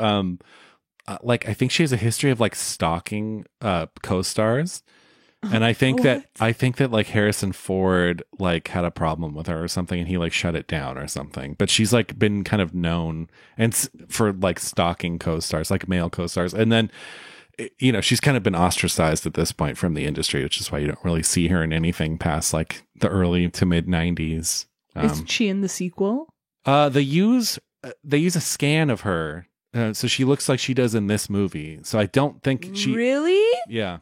like I think she has a history of like stalking co-stars. And I think that like Harrison Ford like had a problem with her or something and he like shut it down or something. But she's like been kind of known for like stalking co-stars, like male co-stars. And then, you know, she's kind of been ostracized at this point from the industry, which is why you don't really see her in anything past like the early to mid 90s. Is she in the sequel? They use a scan of her. So she looks like she does in this movie. So I don't think she... Really? Yeah.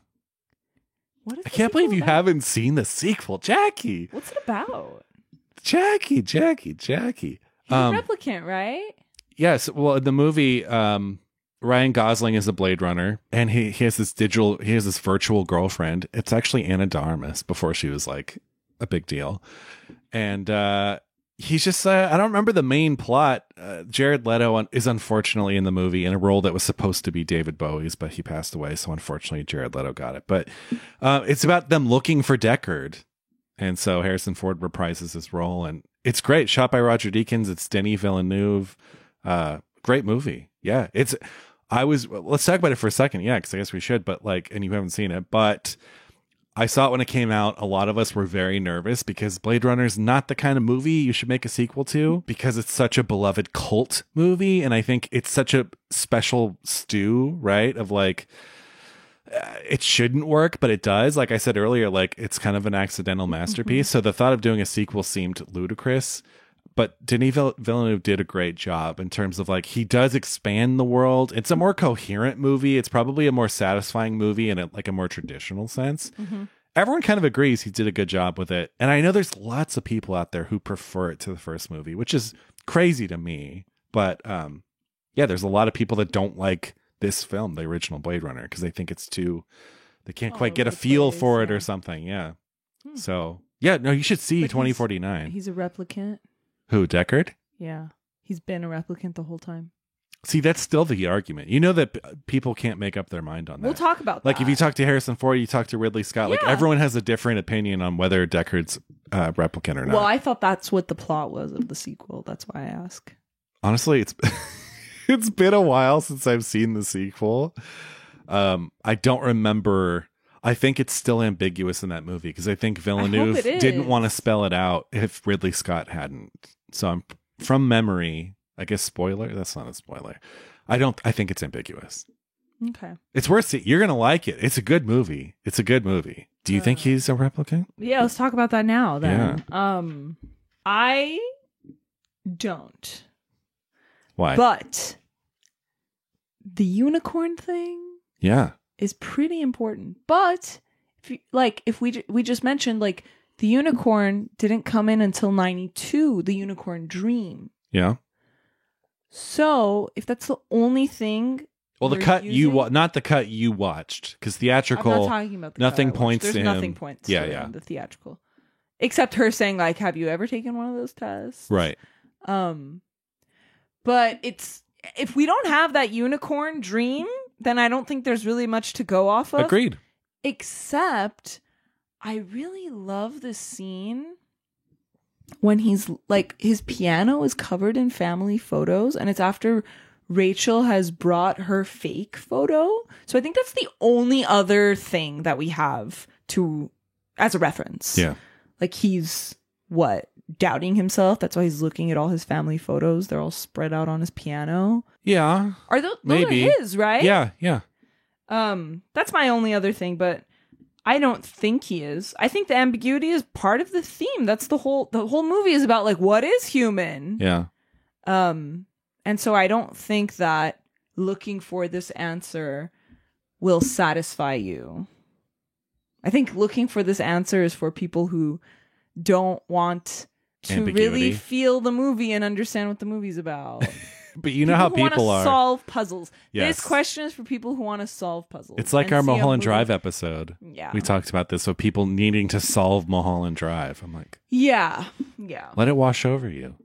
What is I can't believe you haven't seen the sequel, Jackie. What's it about? Jackie. He's a replicant, right? Yes. Well, in the movie, Ryan Gosling is a Blade Runner, and he has this virtual girlfriend. It's actually Anna de Armas before she was like a big deal, and he's just I don't remember the main plot. Jared Leto is unfortunately in the movie in a role that was supposed to be David Bowie's, but he passed away, so unfortunately Jared Leto got it. But it's about them looking for Deckard, and so Harrison Ford reprises his role, and it's great. Shot by Roger Deakins. It's Denis Villeneuve. Great movie. Yeah, let's talk about it for a second. Yeah, because I guess we should. But and you haven't seen it, but I saw it when it came out. A lot of us were very nervous because Blade Runner is not the kind of movie you should make a sequel to because it's such a beloved cult movie. And I think it's such a special stew, right? Of it shouldn't work, but it does. Like I said earlier, it's kind of an accidental masterpiece. So the thought of doing a sequel seemed ludicrous. But Denis Villeneuve did a great job in terms of he does expand the world. It's a more coherent movie. It's probably a more satisfying movie in a more traditional sense. Everyone kind of agrees he did a good job with it. And I know there's lots of people out there who prefer it to the first movie, which is crazy to me. But yeah, there's a lot of people that don't like this film, the original Blade Runner, because they think it's they can't quite get a feel for it or something. Yeah. So yeah, no, you should see 2049. He's a replicant. Who, Deckard? Yeah. He's been a replicant the whole time. See, that's still the argument. You know that people can't make up their mind on that. We'll talk about that. If you talk to Harrison Ford, you talk to Ridley Scott, everyone has a different opinion on whether Deckard's replicant or not. Well, I thought that's what the plot was of the sequel. That's why I ask. Honestly, it's been a while since I've seen the sequel. I don't remember. I think it's still ambiguous in that movie because I think Villeneuve didn't want to spell it out if Ridley Scott hadn't. So I'm from memory, I guess spoiler. That's not a spoiler. I think it's ambiguous. Okay. It's worth it. You're going to like it. It's a good movie. Do you think he's a replicant? Yeah, let's talk about that now then. Yeah. I don't. Why? But the unicorn thing is pretty important. But if we just mentioned the unicorn didn't come in until 92, the unicorn dream. Yeah. So if that's the only thing, well, the cut not the cut you watched, because theatrical. I'm not talking about the nothing cut points There's to him. nothing points to him, the theatrical, except her saying have you ever taken one of those tests? Right. But if we don't have that unicorn dream, then I don't think there's really much to go off of. Agreed. Except I really love this scene when he's his piano is covered in family photos and it's after Rachel has brought her fake photo. So I think that's the only other thing that we have as a reference. Yeah. He's doubting himself. That's why he's looking at all his family photos. They're all spread out on his piano. Yeah. Are those maybe. are his, right? Yeah, yeah. That's my only other thing, but I don't think he is. I think the ambiguity is part of the theme. That's the whole movie is about what is human. Yeah. And so I don't think that looking for this answer will satisfy you. I think looking for this answer is for people who don't want to really feel the movie and understand what the movie's about. But you know how people are. Solve puzzles. Yes. This question is for people who want to solve puzzles. It's like our Mulholland Drive episode. Yeah. We talked about this. So people needing to solve Mulholland Drive. I'm like, yeah. Let it wash over you.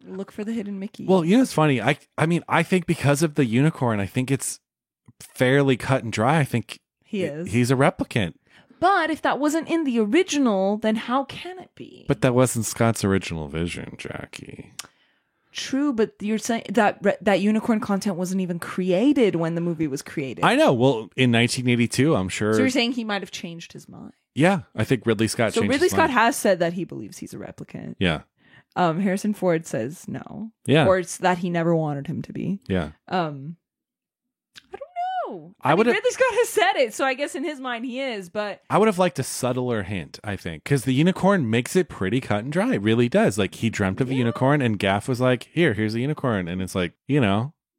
Look for the hidden Mickey. Well, it's funny. I mean, I think because of the unicorn, I think it's fairly cut and dry. I think he's a replicant. But if that wasn't in the original, then how can it be? But that wasn't Scott's original vision, Jackie. True, but you're saying that unicorn content wasn't even created when the movie was created. I know. Well, in 1982, I'm sure. So you're saying he might have changed his mind. Yeah, I think Ridley Scott changed his mind. So Ridley Scott has said that he believes he's a replicant. Yeah. Harrison Ford says no. Yeah. Or it's that he never wanted him to be. Yeah. I don't know. I mean, Ridley Scott has said it, so I guess in his mind he is, but I would have liked a subtler hint, I think, because the unicorn makes it pretty cut and dry. It really does. He dreamt of a unicorn and Gaff was like, here's a unicorn. And it's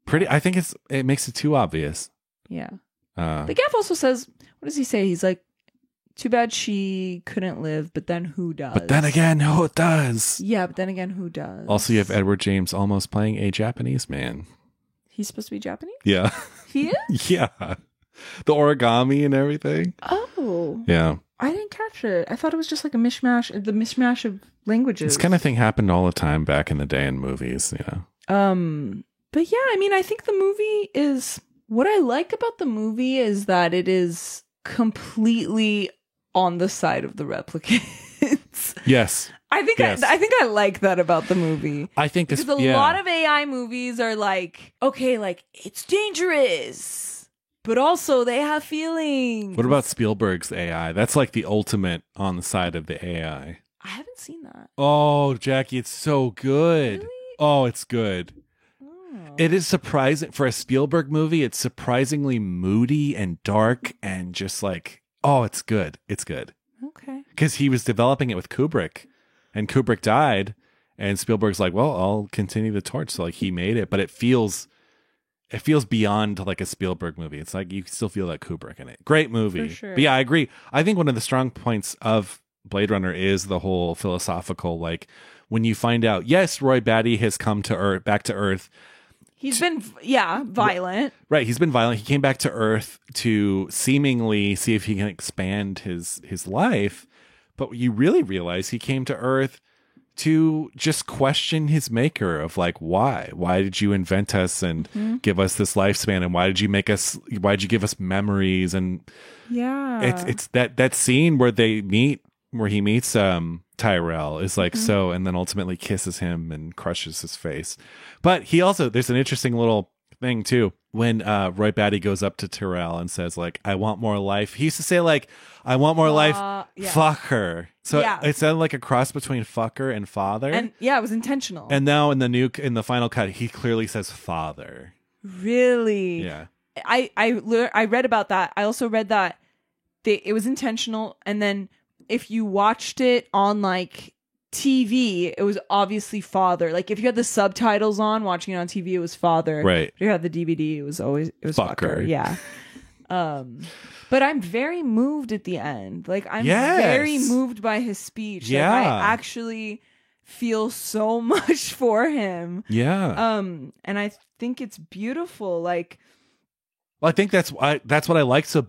pretty, I think it makes it too obvious. Yeah. But Gaff also says, what does he say? He's like, too bad she couldn't live, but then who does? But then again, who does? Yeah, but then again, who does? Also, you have Edward James almost playing a Japanese man. He's supposed to be Japanese? Yeah. He is? Yeah. The origami and everything. Oh. Yeah. I didn't catch it. I thought it was just like the mishmash of languages. This kind of thing happened all the time back in the day in movies, But yeah, I mean, I think the movie is, what I like about the movie is that it is completely on the side of the replicants. Yes. I think I like that about the movie. I think this, because a lot of AI movies are like, okay, like it's dangerous, but also they have feelings. What about Spielberg's AI? That's like the ultimate on the side of the AI. I haven't seen that. Oh, Jackie, it's so good. Really? Oh, it's good. It is surprising for a Spielberg movie. It's surprisingly moody and dark and just like, oh, it's good. It's good. Okay. Because he was developing it with Kubrick, and Kubrick died, and Spielberg's like, well, I'll continue the torch. So like he made it, but it feels beyond like a Spielberg movie. It's like you still feel that Kubrick in it. Great movie. For sure. But yeah, I agree. I think one of the strong points of Blade Runner is the whole philosophical, like when you find out, yes, Roy Batty has come to Earth, back to Earth. He's been, violent. Right. He's been violent. He came back to Earth to seemingly see if he can expand his life. But you really realize he came to Earth to just question his maker of like, why? Why did you invent us and give us this lifespan? And why did you give us memories? And it's that scene where they meet, where he meets Tyrell is like so, and then ultimately kisses him and crushes his face. But he also, there's an interesting little thing too when Roy Batty goes up to Tyrell and says like, I want more life. He used to say like, I want more life. Yeah. Fuck her. So it sounded like a cross between fucker and father. And yeah, it was intentional. And now in the final cut, he clearly says father. Really? Yeah. I read about that. I also read that it was intentional, and then if you watched it on like TV, it was obviously father. Like if you had the subtitles on, watching it on TV, it was father. Right. If you had the DVD, it was fucker. Yeah. But I'm very moved at the end. Like I'm very moved by his speech. Yeah. Like, I actually feel so much for him. Yeah. And I think it's beautiful. Like, well, I think that's what I like so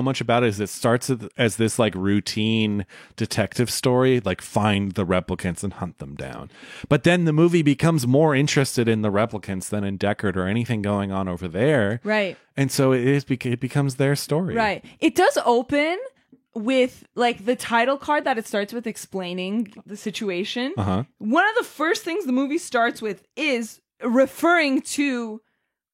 much about it is it starts as this like routine detective story, like find the replicants and hunt them down. But then the movie becomes more interested in the replicants than in Deckard or anything going on over there. Right. And so it becomes their story. Right. It does open with like the title card that it starts with explaining the situation. Uh-huh. One of the first things the movie starts with is referring to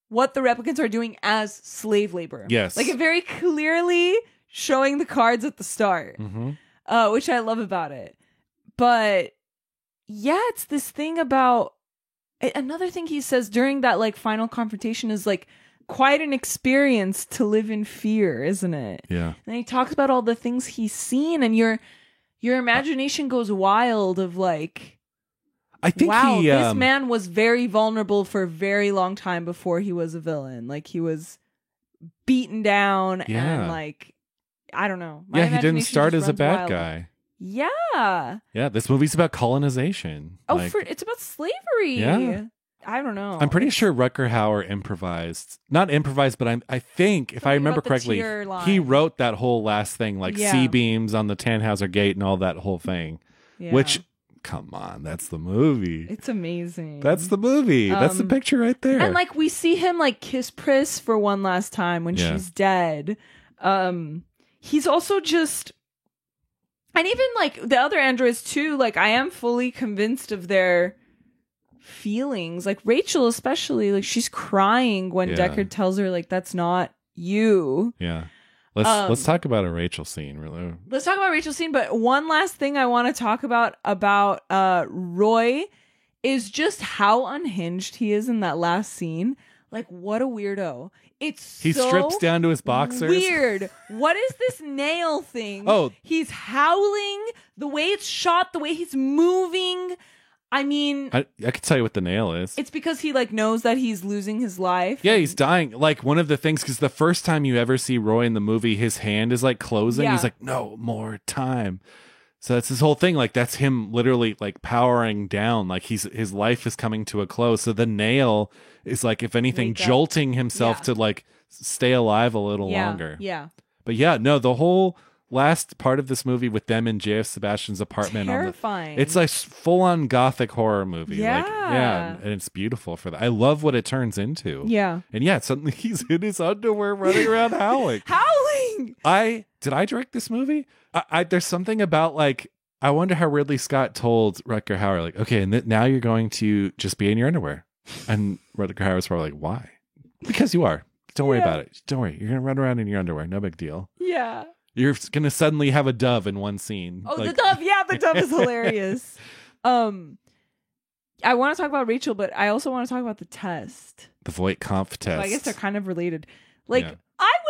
what the replicants are doing as slave labor. Yes. Like it very clearly showing the cards at the start, which I love about it. But yeah, it's this thing about, another thing he says during that like final confrontation is like, quite an experience to live in fear, isn't it? Yeah. And he talks about all the things he's seen, and your imagination goes wild of like, I think wow, this man was very vulnerable for a very long time before he was a villain. Like he was beaten down and like, I don't know. He didn't start as a bad guy. Yeah. Yeah, this movie's about colonization. Oh, it's about slavery. Yeah. I don't know. I'm pretty sure Rutger Hauer not improvised, but I think, if I remember correctly, he wrote that whole last thing, like C-beams on the Tannhauser Gate and all that whole thing, which, come on, that's the movie. It's amazing. That's the movie. That's the picture right there. And like we see him like kiss Pris for one last time when she's dead. He's also just, and even like the other androids too, like I am fully convinced of their feelings. Like Rachel especially, like she's crying when Deckard tells her like that's not you. Yeah. Let's talk about a Rachel scene, really. Let's talk about Rachel's scene, but one last thing I want to talk about Roy is just how unhinged he is in that last scene. Like what a weirdo. He strips down to his boxers. Weird. What is this nail thing? Oh. He's howling, the way it's shot, the way he's moving. I mean, I could tell you what the nail is. It's because he like knows that he's losing his life. Yeah, he's dying. Like one of the things, because the first time you ever see Roy in the movie, his hand is like closing. Yeah. He's like, no more time. So that's his whole thing. Like that's him literally like powering down. Like his life is coming to a close. So the nail is like, if anything, jolting himself to like stay alive a little longer. Yeah. But yeah, no, the whole last part of this movie with them in J.F. Sebastian's apartment. Terrifying. It's like full on gothic horror movie. Yeah. And it's beautiful for that. I love what it turns into. Yeah. And yeah, suddenly he's in his underwear running around howling. Howling! Did I direct this movie? There's something about like, I wonder how Ridley Scott told Rutger Hauer, like, okay, and now you're going to just be in your underwear. And Rutger Hauer's probably like, why? Because you are. Don't worry about it. Don't worry. You're going to run around in your underwear. No big deal. Yeah. You're going to suddenly have a dove in one scene. Oh, the dove. Yeah, the dove is hilarious. I want to talk about Rachel, but I also want to talk about the test. The Voight-Kampff test. So I guess they're kind of related. Like, I don't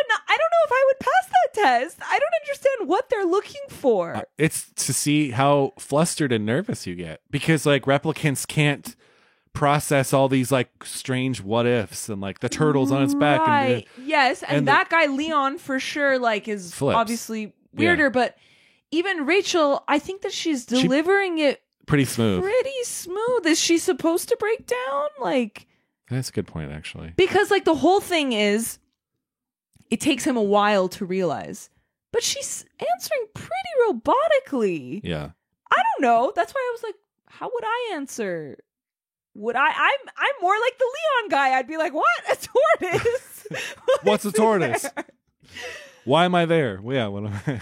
know if I would pass that test. I don't understand what they're looking for. It's to see how flustered and nervous you get. Because, like, replicants can't process all these, like, strange what ifs and, like, the turtles on its back. Right. Yes. And that guy, Leon, for sure, like, is flips. Obviously weirder. Yeah. But even Rachel, I think that she's delivering it pretty smooth. Is she supposed to break down? Like, that's a good point, actually. Because, like, the whole thing is, it takes him a while to realize. But she's answering pretty robotically. Yeah. I don't know. That's why I was like, how would I answer? I'm more like the Leon guy. I'd be like, what? A tortoise? What's a tortoise? Why am I there? Well, yeah, what am I?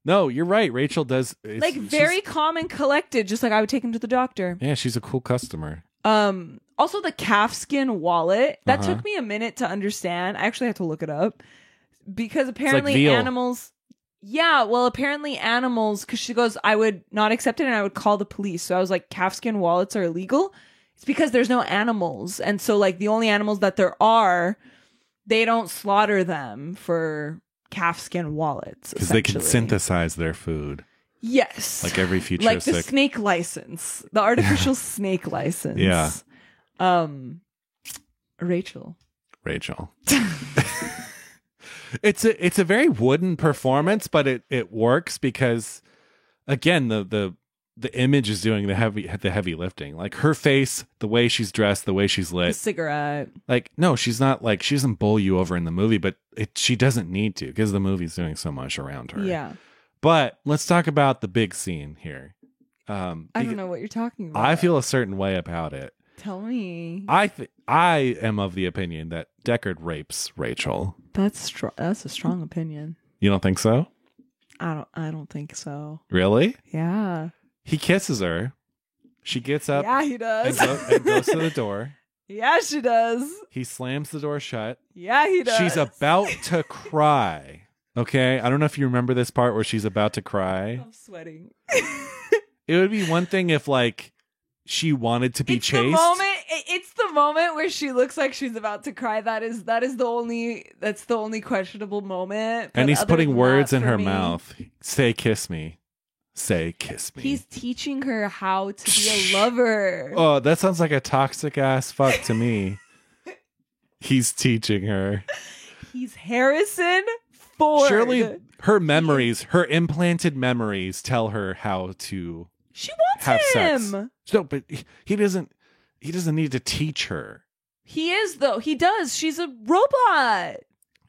No, you're right. Rachel does like very calm and collected, just like I would take him to the doctor. Yeah, she's a cool customer. Also the calfskin wallet. That took me a minute to understand. I actually had to look it up. Because apparently animals apparently animals, because she goes, I would not accept it and I would call the police. So I was like, calfskin wallets are illegal? It's because there's no animals. And so like the only animals that there are, they don't slaughter them for calfskin wallets. Because they can synthesize their food. Yes. Like every futuristic. Like the snake license. The artificial snake license. Yeah. Rachel. It's a very wooden performance, but it works because again the image is doing the heavy lifting. Like her face, the way she's dressed, the way she's lit. The cigarette. Like no, she's not like she doesn't bowl you over in the movie, but she doesn't need to because the movie's doing so much around her. Yeah. But let's talk about the big scene here. I don't know what you're talking about. I feel a certain way about it. Tell me. I am of the opinion that Deckard rapes Rachel. That's a strong opinion. You don't think so? I don't think so. Really? Yeah. He kisses her. She gets up. Yeah, he does. And goes to the door. Yeah, she does. He slams the door shut. Yeah, he does. She's about to cry. Okay? I don't know if you remember this part where she's about to cry. I'm sweating. It would be one thing if, like, she wanted to be chased. It's the moment where she looks like she's about to cry. That's the only questionable moment. And he's putting words in her mouth. Say, kiss me. Say, kiss me. He's teaching her how to be a lover. Oh, that sounds like a toxic ass fuck to me. He's teaching her. He's Harrison Ford. Surely her memories, her implanted memories tell her how to She wants have him. Sex. No, but he doesn't need to teach her. He is, though. He does. She's a robot.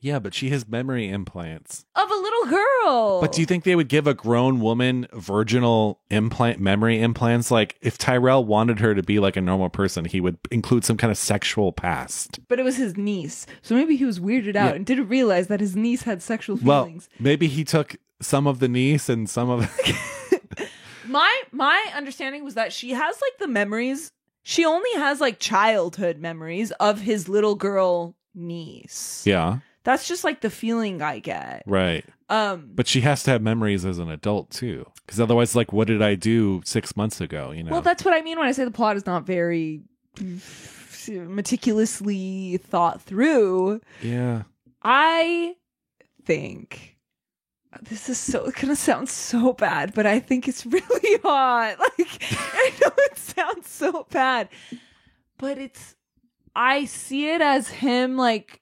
Yeah, but she has memory implants. Of a little girl. But do you think they would give a grown woman virginal memory implants? Like, if Tyrell wanted her to be like a normal person, he would include some kind of sexual past. But it was his niece. So maybe he was weirded out and didn't realize that his niece had sexual feelings. Well, maybe he took some of the niece and some of... My understanding was that she has like the memories. She only has like childhood memories of his little girl niece. Yeah. That's just like the feeling I get. Right. But she has to have memories as an adult too. Because otherwise, like, what did I do 6 months ago? You know? Well, that's what I mean when I say the plot is not very meticulously thought through. Yeah. I think this is gonna sound so bad, but I think it's really hot. Like, I know it sounds so bad, but I see it as him like,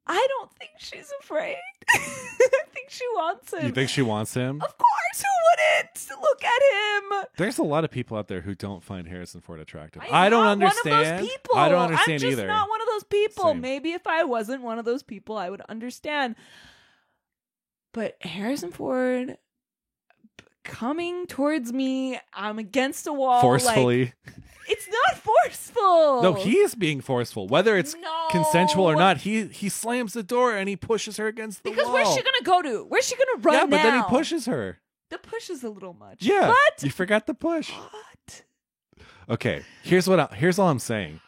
I don't think she's afraid. I think think she wants him. You think she wants him? Of course, who wouldn't? Look at him. There's a lot of people out there who don't find Harrison Ford attractive. I don't understand. One of those people. I don't understand I'm just either. not one of those people. Same. Maybe if I wasn't one of those people, I would understand. But Harrison Ford coming towards me, I'm against a wall. Forcefully. Like, it's not forceful. No, he is being forceful. Whether it's consensual or not, he slams the door and he pushes her against the wall. Because where's she going to go to? Where's she going to run Yeah, but then he now? pushes her. The push is a little much. Yeah. But You forgot the push. what? Okay, here's all I'm saying.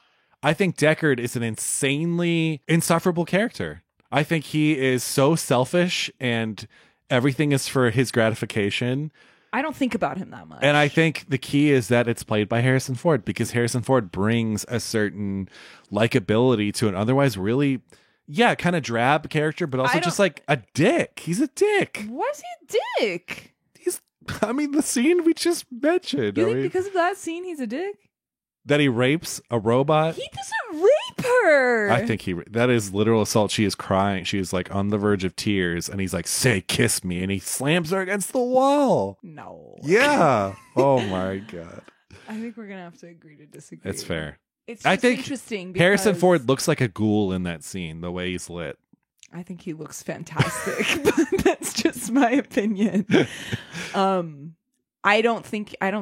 I think Deckard is an insanely insufferable character. I think he is so selfish and everything is for his gratification. I don't think about him that much. And I think the key is that it's played by Harrison Ford, because Harrison Ford brings a certain likability to an otherwise really, kind of drab character, but also just like a dick. He's a dick. Why is he a dick? The scene we just mentioned. You think because of that scene he's a dick? That he rapes a robot? He doesn't rape her. I think that is literal assault. She is crying. She is like on the verge of tears. And he's like, say, kiss me. And he slams her against the wall. No. Yeah. Oh my God. I think we're going to have to agree to disagree. It's fair. It's I just think interesting. Harrison Ford looks like a ghoul in that scene, the way he's lit. I think he looks fantastic, but that's just my opinion. I don't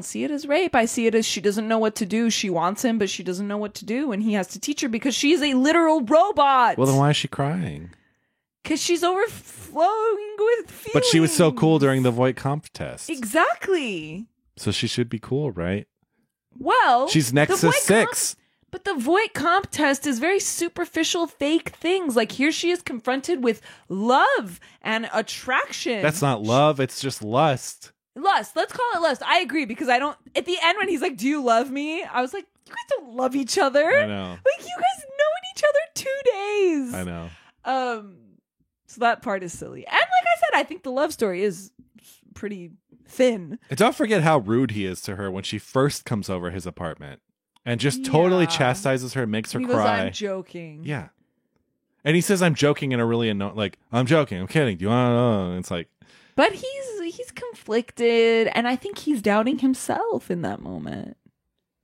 see it as rape. I see it as she doesn't know what to do. She wants him, but she doesn't know what to do, and he has to teach her because she's a literal robot. Well, then why is she crying? Because she's overflowing with feelings. But she was so cool during the Voight comp test. Exactly. So she should be cool, right? Well, she's Nexus 6. But the Voight comp test is very superficial, fake things. Like here she is confronted with love and attraction. That's not love. It's just lust. Lust. Let's call it lust. I agree because I don't. At the end when he's like, "Do you love me?" I was like, "You guys don't love each other." I know. Like you guys known each other 2 days. I know. So that part is silly. And like I said, I think the love story is pretty thin. And don't forget how rude he is to her when she first comes over his apartment. And just totally chastises her, makes her he cry. goes, I'm joking. Yeah. And he says, I'm joking in a really annoying, like, I'm joking, I'm kidding. Do you want to know? And it's like. But he's conflicted, and I think he's doubting himself in that moment.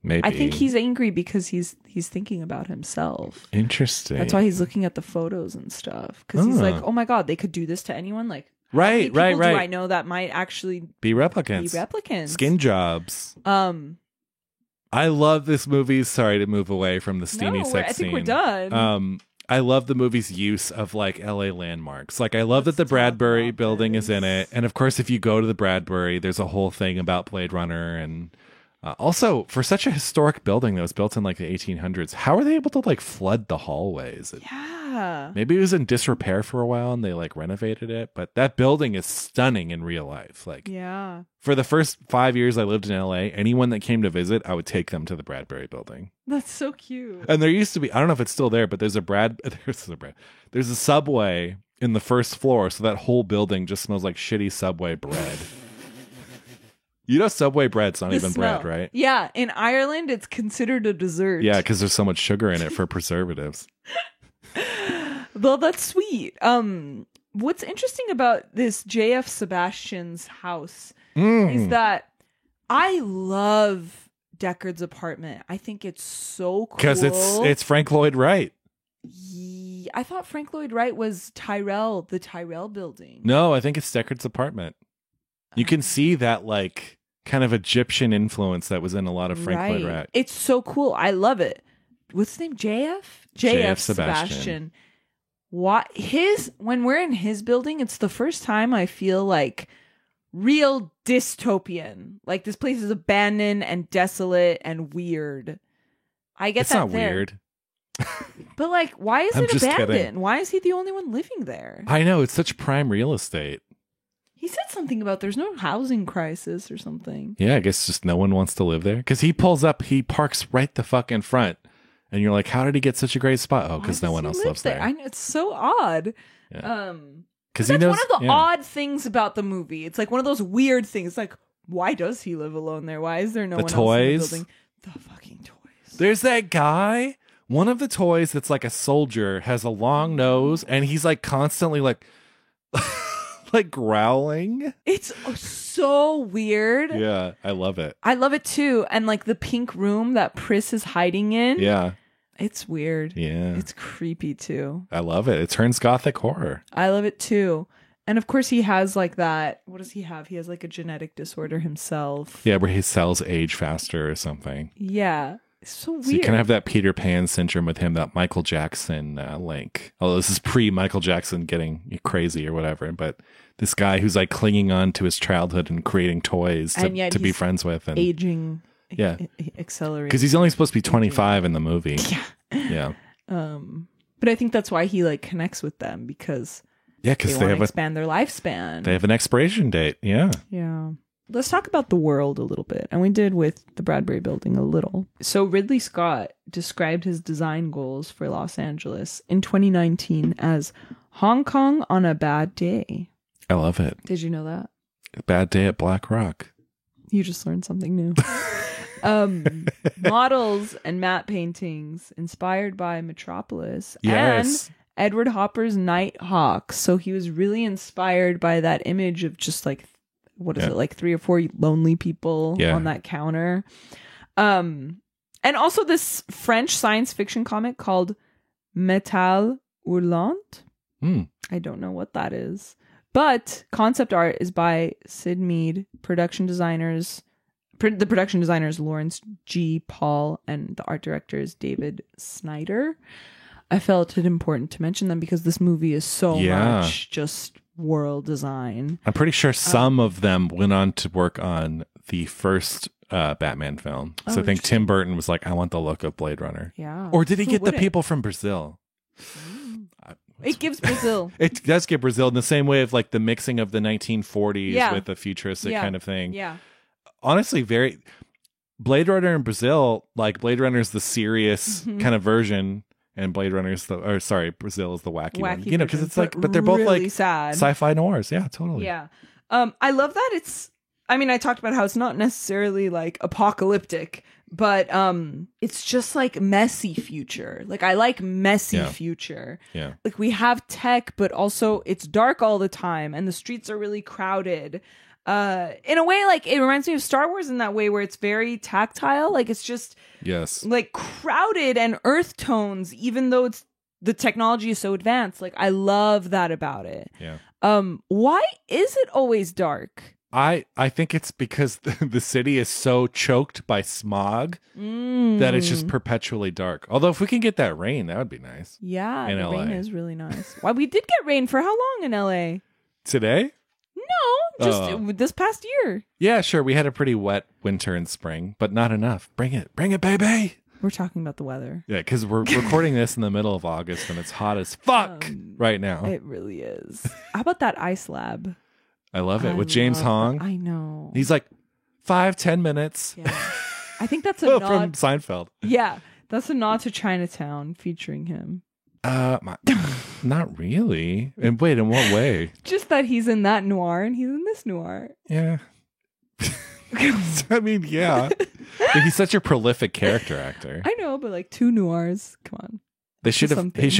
Maybe. I think he's angry because he's thinking about himself. Interesting. That's why he's looking at the photos and stuff. Because he's like, oh my God, they could do this to anyone? Like, right. Do I know that might actually be replicants. Skin jobs. I love this movie. Sorry to move away from the steamy sex scene. I think we're done. I love the movie's use of like LA landmarks. Like I love that the Bradbury building is in it. And of course, if you go to the Bradbury, there's a whole thing about Blade Runner. And also for such a historic building that was built in like the 1800s, how are they able to like flood the hallways? Yeah. Maybe it was in disrepair for a while and they like renovated it, but that building is stunning in real life. Like, yeah. For the first 5 years I lived in LA, anyone that came to visit, I would take them to the Bradbury building. That's so cute. And there used to be, I don't know if it's still there, but there's a Subway in the first floor, so that whole building just smells like shitty Subway bread. You know, Subway bread's not even bread, right? Yeah, in Ireland, it's considered a dessert. Yeah, because there's so much sugar in it for preservatives. Well, that's sweet. What's interesting about this J.F. Sebastian's house is that I love Deckard's apartment. I think it's so cool. Because it's Frank Lloyd Wright. Yeah, I thought Frank Lloyd Wright was the Tyrell building. No, I think it's Deckard's apartment. You can see that like kind of Egyptian influence that was in a lot of Frank Lloyd Wright. It's so cool. I love it. What's his name? JF Sebastian. When we're in his building, it's the first time I feel like real dystopian. Like this place is abandoned and desolate and weird. I get it's that not there. Weird. But like, why is I'm it just abandoned? kidding. Why is he the only one living there? I know, it's such prime real estate. He said something about there's no housing crisis or something. Yeah, I guess just no one wants to live there. Because he parks right the fuck in front. And you're like, how did he get such a great spot? Oh, because no one else lives there. I know, it's so odd. Yeah. Because that's one of the odd things about the movie. It's like one of those weird things. Like, why does he live alone there? Why is there no one else in the building? The fucking toys. There's that guy. One of the toys that's like a soldier has a long nose, and he's like constantly like like growling. It's so weird. Yeah, I love it. I love it too. And like the pink room that Pris is hiding in. Yeah. It's weird. Yeah. It's creepy too. I love it. It turns gothic horror. I love it too. And of course he has like that. What does he have? He has like a genetic disorder himself. Yeah, where his cells age faster or something. Yeah. It's so weird. So you kind of have that Peter Pan syndrome with him, that Michael Jackson link. Although this is pre-Michael Jackson getting crazy or whatever. But this guy who's like clinging on to his childhood and creating toys to be friends with. And aging. Yeah. Accelerating. Because he's only supposed to be 25 in the movie. Yeah. But I think that's why he like connects with them, because they want to expand their lifespan. They have an expiration date. Yeah. Yeah. Let's talk about the world a little bit. And we did with the Bradbury Building a little. So Ridley Scott described his design goals for Los Angeles in 2019 as Hong Kong on a bad day. I love it. Did you know that? A bad day at Black Rock. You just learned something new. Models and matte paintings inspired by Metropolis. Yes. And Edward Hopper's Nighthawk. So he was really inspired by that image of just like, what is it, like 3 or 4 lonely people on that counter. And also this French science fiction comic called Métal Hurlant. I don't know what that is. But concept art is by Sid Mead, the production designers Lawrence G. Paul, and the art director is David Snyder. I felt it important to mention them because this movie is so much just world design. I'm pretty sure some of them went on to work on the first Batman film. So I think Tim Burton was like, I want the look of Blade Runner. Yeah. Or did he get the people from Brazil? It gives Brazil. It does give Brazil in the same way of like the mixing of the 1940s with the futuristic kind of thing. Yeah. Honestly, Blade Runner in Brazil, like Blade Runner is the serious kind of version. And Blade Runner is Brazil is the wacky one. You know, because it's like, but they're both really like sad sci-fi noirs. Yeah, totally. Yeah. I love that I talked about how it's not necessarily like apocalyptic, but it's just like messy future. Like I like messy future. Yeah. Like we have tech, but also it's dark all the time and the streets are really crowded. In a way, like it reminds me of Star Wars in that way where it's very tactile. Like it's just like crowded and earth tones, even though the technology is so advanced. Like I love that about it. Yeah. Why is it always dark? I think it's because the city is so choked by smog that it's just perpetually dark. Although if we can get that rain, that would be nice. Yeah, in the LA. rain is really nice. Why we did get rain for how long in LA? Today? No, just this past year. Yeah, sure. We had a pretty wet winter and spring, but not enough. Bring it, baby. We're talking about the weather. Yeah, because we're recording this in the middle of August and it's hot as fuck right now. It really is. How about that ice lab? I love it with James Hong. I know. He's like 5-10 minutes. Yeah. I think that's a nod from Seinfeld. Yeah, that's a nod to Chinatown featuring him. Not really. And wait, in what way? Just that he's in that noir and he's in this noir. Yeah. I mean, yeah. But he's such a prolific character actor. I know, but like 2 noirs. Come on. He should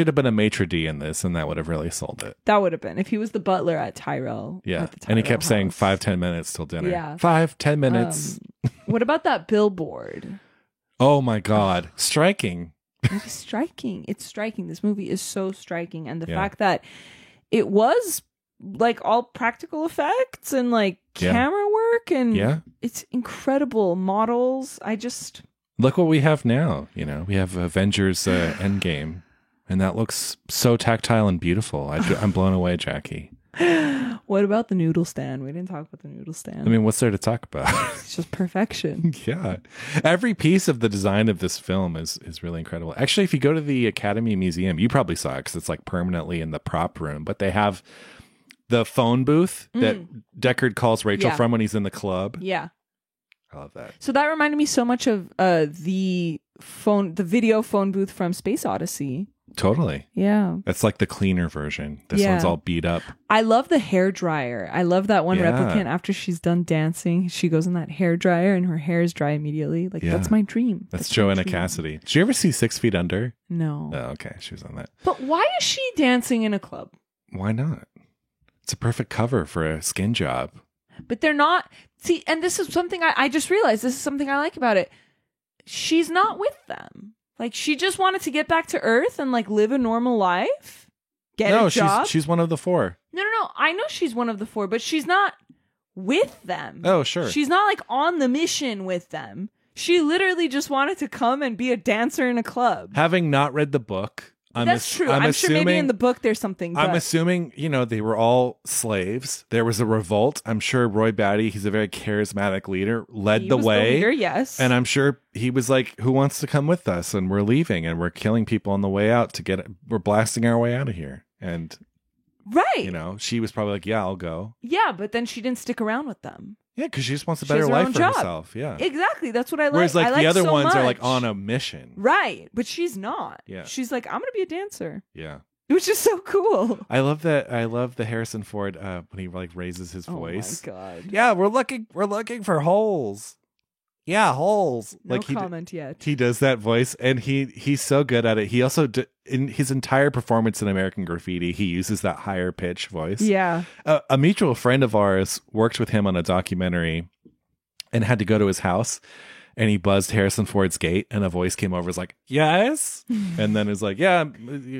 have been a maitre d' in this, and that would have really sold it. That would have been if he was the butler at Tyrell. Yeah, at the and he Tyrell kept saying house. 5-10 minutes till dinner. Yeah, 5-10 minutes. What about that billboard? Oh my God, striking! It's striking. It's striking. This movie is so striking, and the fact that it was like all practical effects and like camera work, and it's incredible models. Look what we have now. You know, we have Avengers Endgame, and that looks so tactile and beautiful. I'm blown away, Jackie. What about the noodle stand? We didn't talk about the noodle stand. I mean, what's there to talk about? It's just perfection. Yeah. Every piece of the design of this film is really incredible. Actually, if you go to the Academy Museum, you probably saw it because it's like permanently in the prop room, but they have the phone booth that Deckard calls Rachel from when he's in the club. Yeah. I love that. So that reminded me so much of the video phone booth from Space Odyssey. Totally. Yeah. That's like the cleaner version. This one's all beat up. I love the hair dryer. I love that one replicant after she's done dancing. She goes in that hair dryer and her hair is dry immediately. Like, that's my dream. That's Joanna Cassidy. Did you ever see 6 Feet Under? No. Oh, okay. She was on that. But why is she dancing in a club? Why not? It's a perfect cover for a skin job. But they're not. See, and this is something I just realized. This is something I like about it. She's not with them. Like, she just wanted to get back to Earth and like live a normal life. Get a job. She's one of the 4. No. I know she's one of the 4, but she's not with them. Oh, sure. She's not like on the mission with them. She literally just wanted to come and be a dancer in a club. Having not read the book, that's true. I'm sure maybe in the book there's something. I'm assuming, they were all slaves. There was a revolt. I'm sure Roy Batty, he's a very charismatic leader, led the way. The leader, yes. And I'm sure he was like, who wants to come with us? And we're leaving and we're killing people on the way out we're blasting our way out of here. And, she was probably like, yeah, I'll go. Yeah, but then she didn't stick around with them. Yeah, because she just wants a better life for herself. Yeah, exactly. That's what I like. Whereas, like, the other ones much. are like on a mission, right? But she's not. Yeah, she's like, I'm gonna be a dancer. Yeah, which is so cool. I love that. I love the Harrison Ford when he like raises his voice. Oh my god! Yeah, we're looking for holes. Yeah, holes. No comment yet. He does that voice, and he's so good at it. He also in his entire performance in American Graffiti, he uses that higher pitch voice. Yeah. A mutual friend of ours worked with him on a documentary, and had to go to his house, and he buzzed Harrison Ford's gate, and a voice came over, was like, "Yes," and then it's like, "Yeah,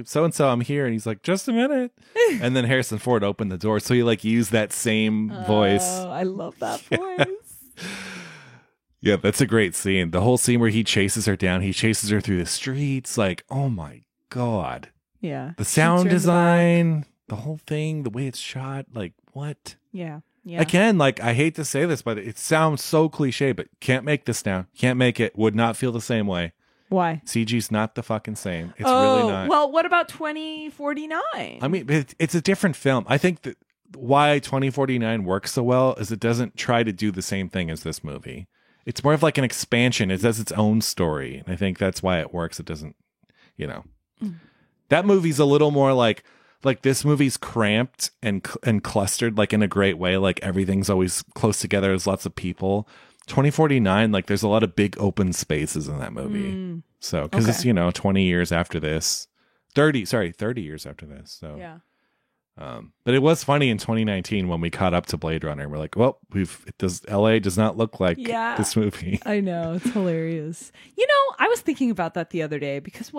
so and so, I'm here," and he's like, "Just a minute," and then Harrison Ford opened the door, so he like used that same voice. Oh, I love that voice. Yeah, that's a great scene. The whole scene where he chases her down, he chases her through the streets. Like, oh my God. Yeah. The sound design, the whole thing, the way it's shot. Like, what? Yeah. Yeah. Again, like, I hate to say this, but it sounds so cliche, but can't make this now. Can't make it. Would not feel the same way. Why? CG's not the fucking same. It's really not. Well, what about 2049? I mean, it's a different film. I think that why 2049 works so well is it doesn't try to do the same thing as this movie. It's more of like an expansion. It does its own story. And I think that's why it works. It doesn't, that movie's a little more like this movie's cramped and clustered, like in a great way. Like everything's always close together. There's lots of people. 2049, like there's a lot of big open spaces in that movie. So, cause it's, 20 years after this, 30 years after this. So, yeah. But it was funny in 2019 when we caught up to Blade Runner. We're like, well, LA does not look like this movie. I know, it's hilarious. I was thinking about that the other day because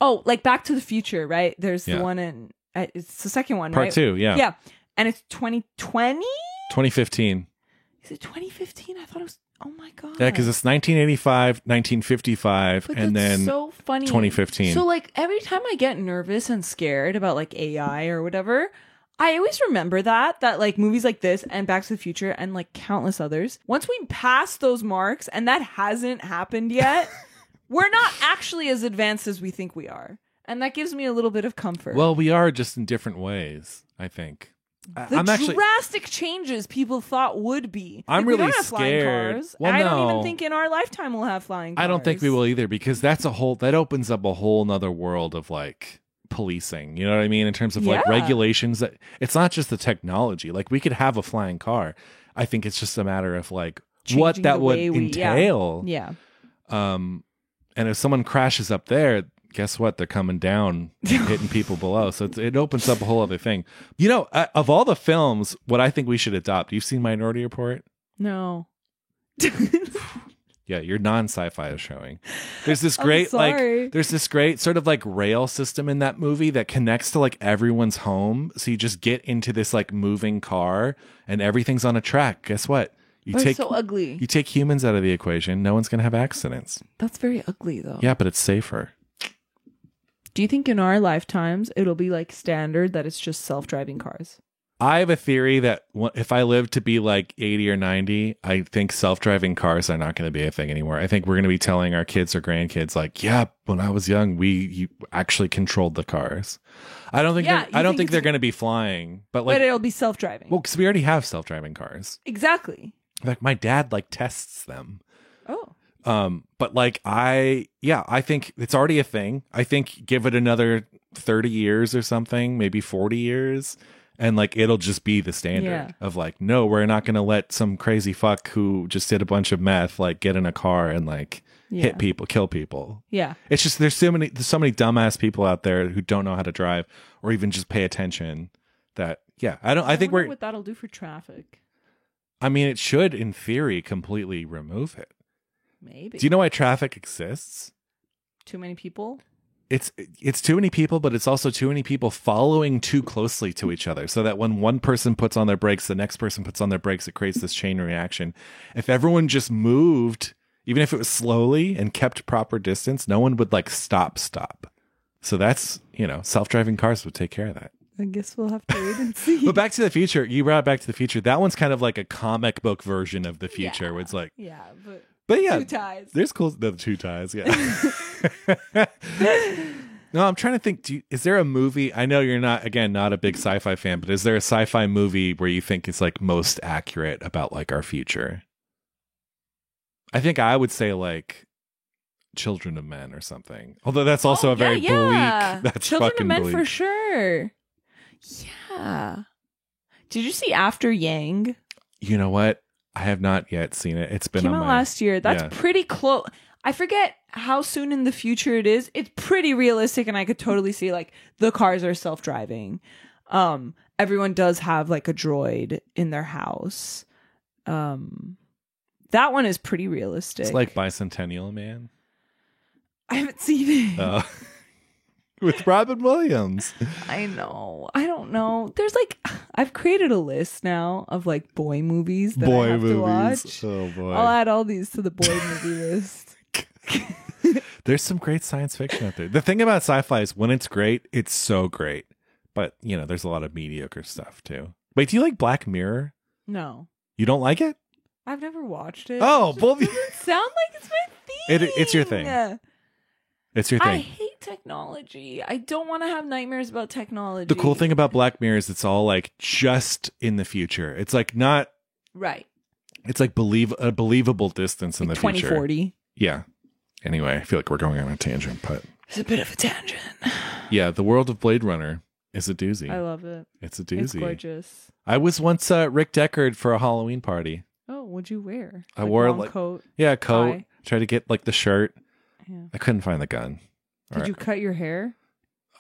like Back to the Future, right? There's the one in it's the second one, Part right? 2, yeah. Yeah. And it's 2020? 2015. Is it 2015? I thought it was, oh my God. Yeah, because it's 1985, 1955, but and then so funny. 2015. So like every time I get nervous and scared about like AI or whatever, I always remember that like movies like this and Back to the Future and like countless others, once we pass those marks, and that hasn't happened yet, we're not actually as advanced as we think we are. And that gives me a little bit of comfort. Well, we are, just in different ways, I think. I'm actually, drastic changes people thought would be. I'm like, really we don't have scared. Flying cars. Well, I don't even think in our lifetime we'll have flying cars. I don't think we will either, because that opens up a whole nother world of like policing. You know what I mean? In terms of like regulations, that it's not just the technology. Like we could have a flying car. I think it's just a matter of like changing what that would entail. Yeah. And if someone crashes up there, guess what? They're coming down, hitting people below. So it opens up a whole other thing. Of all the films, what I think we should adopt, you've seen Minority Report? No. Yeah, your non-sci-fi is showing. There's this great sort of like rail system in that movie that connects to like everyone's home. So you just get into this like moving car and everything's on a track. Guess what? It's so ugly. You take humans out of the equation, no one's going to have accidents. That's very ugly though. Yeah, but it's safer. Do you think in our lifetimes it'll be like standard that it's just self-driving cars? I have a theory that if I live to be like 80 or 90, I think self-driving cars are not going to be a thing anymore. I think we're going to be telling our kids or grandkids like, yeah, when I was young, you actually controlled the cars. I don't think they're going to be flying, but it'll be self-driving. Well, because we already have self-driving cars. Exactly. Like my dad like tests them. Oh. But like I think it's already a thing. I think give it another 30 years or something, maybe 40 years. And like it'll just be the standard of like, no, we're not going to let some crazy fuck who just did a bunch of meth like get in a car and like hit people, kill people. Yeah. It's just there's so many dumbass people out there who don't know how to drive or even just pay attention that Yeah, I think wonder what that'll do for traffic. I mean, it should, in theory, completely remove it. Maybe. Do you know why traffic exists? Too many people? It's too many people, but it's also too many people following too closely to each other, so that when one person puts on their brakes, the next person puts on their brakes. It creates this chain reaction. If everyone just moved, even if it was slowly and kept proper distance, no one would like stop. So that's, self-driving cars would take care of that. I guess we'll have to wait and see. But Back to the Future, you brought Back to the Future. That one's kind of like a comic book version of the future, where it's like, but yeah, 2 ties. There's the 2 ties. Yeah. No, I'm trying to think. Is there a movie? I know you're not a big sci-fi fan, but is there a sci-fi movie where you think is like most accurate about like our future? I think I would say like Children of Men or something. Although that's also a very bleak. That's Children fucking of Men bleak. for sure. Yeah. Did you see After Yang? You know what? I have not yet seen it. It's been Came out last year. That's pretty close. I forget how soon in the future it is. It's pretty realistic, and I could totally see like the cars are self-driving. Everyone does have like a droid in their house. That one is pretty realistic. It's like Bicentennial Man. I haven't seen it. With Robin Williams. I know. I don't know. There's like, I've created a list now of like boy movies that I have to watch. Oh boy. I'll add all these to the boy movie list. There's some great science fiction out there. The thing about sci-fi is when it's great, it's so great. But, there's a lot of mediocre stuff too. Wait, do you like Black Mirror? No. You don't like it? I've never watched it. Oh, it both. doesn't sound like it's my thing. It's your thing. It's your thing. I hate technology. I don't want to have nightmares about technology. The cool thing about Black Mirror is it's all like just in the future. It's like not right. It's like a believable distance in like the future. 2040. Yeah. Anyway, I feel like we're going on a tangent, but it's a bit of a tangent. Yeah, the world of Blade Runner is a doozy. I love it. It's a doozy. It's gorgeous. I was once Rick Deckard for a Halloween party. Oh, what'd you wear? I wore long coat. Yeah, a coat. Tie. Tried to get like the shirt. Yeah. I couldn't find the gun. Did you cut your hair?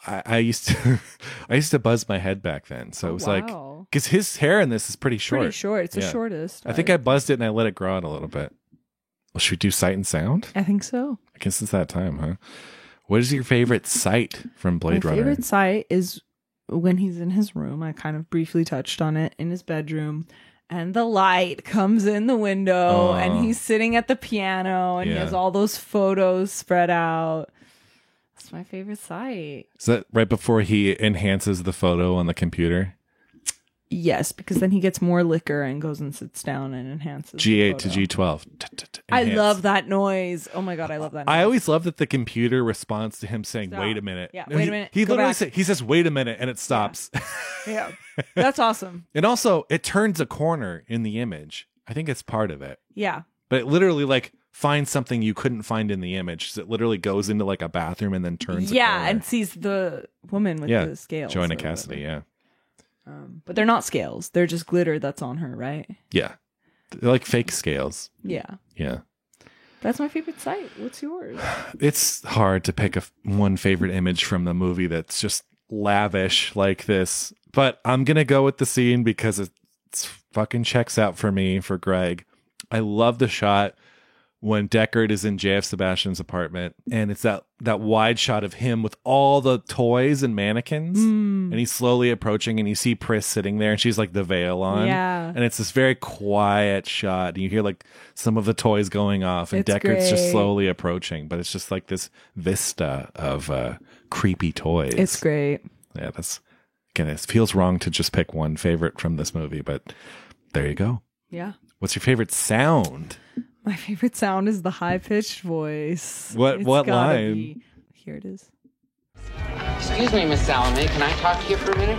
I used to buzz my head back then, so it was like because his hair in this is pretty short. Pretty short. It's the shortest. I think I buzzed it and I let it grow out a little bit. Well, should we do sight and sound? I think so. I guess it's that time, huh? What is your favorite sight from Blade Runner? My favorite sight is when he's in his room. I kind of briefly touched on it in his bedroom. And the light comes in the window and he's sitting at the piano and he has all those photos spread out. That's my favorite sight. Is that right before he enhances the photo on the computer? Yes, because then he gets more liquor and goes and sits down and enhances. G8 to G12. I love that noise. Oh my God, I love that noise. I always love that the computer responds to him saying, Stop. wait a minute. Yeah, wait a minute. He literally says, wait a minute, and it stops. Yeah. That's awesome. And also, it turns a corner in the image. I think it's part of it. Yeah. But it literally like finds something you couldn't find in the image. So it literally goes into like a bathroom and then turns a corner. And sees the woman with the scales. Joanna Cassidy, yeah. But they're not scales. They're just glitter that's on her, right? Yeah. They're like fake scales. Yeah. Yeah. That's my favorite sight. What's yours? It's hard to pick one favorite image from the movie that's just lavish like this. But I'm going to go with the scene because it's fucking checks out for me, for Greg. I love the shot when Deckard is in JF Sebastian's apartment, and it's that wide shot of him with all the toys and mannequins, and he's slowly approaching, and you see Pris sitting there, and she's like the veil on, and it's this very quiet shot, and you hear like some of the toys going off, and Deckard's just slowly approaching, but it's just like this vista of creepy toys. It's great. Yeah, again, it feels wrong to just pick one favorite from this movie, but there you go. Yeah. What's your favorite sound? My favorite sound is the high-pitched voice. What line? Here it is. Excuse me, Miss Salome. Can I talk to you for a minute?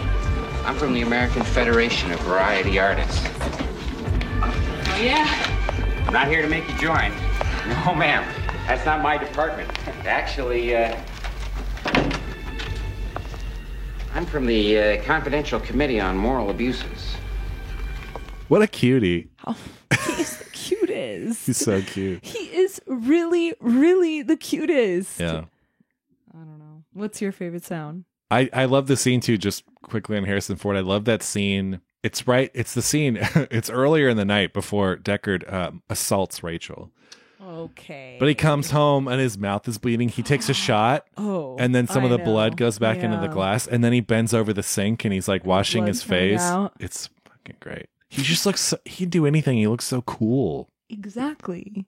I'm from the American Federation of Variety Artists. Oh, yeah? I'm not here to make you join. No, ma'am. That's not my department. Actually, I'm from the Confidential Committee on Moral Abuses. What a cutie. Oh, he's the cutest. He's so cute. He is really, really the cutest. Yeah. I don't know. What's your favorite sound? I love the scene too, just quickly on Harrison Ford. I love that scene. It's the scene. It's earlier in the night before Deckard assaults Rachel. Okay. But he comes home and his mouth is bleeding. He takes a shot. Oh. And then some of the I blood know. goes back into the glass. And then he bends over the sink and he's like washing Blood's his coming face. out. It's fucking great. He just looks, he'd do anything. He looks so cool. Exactly.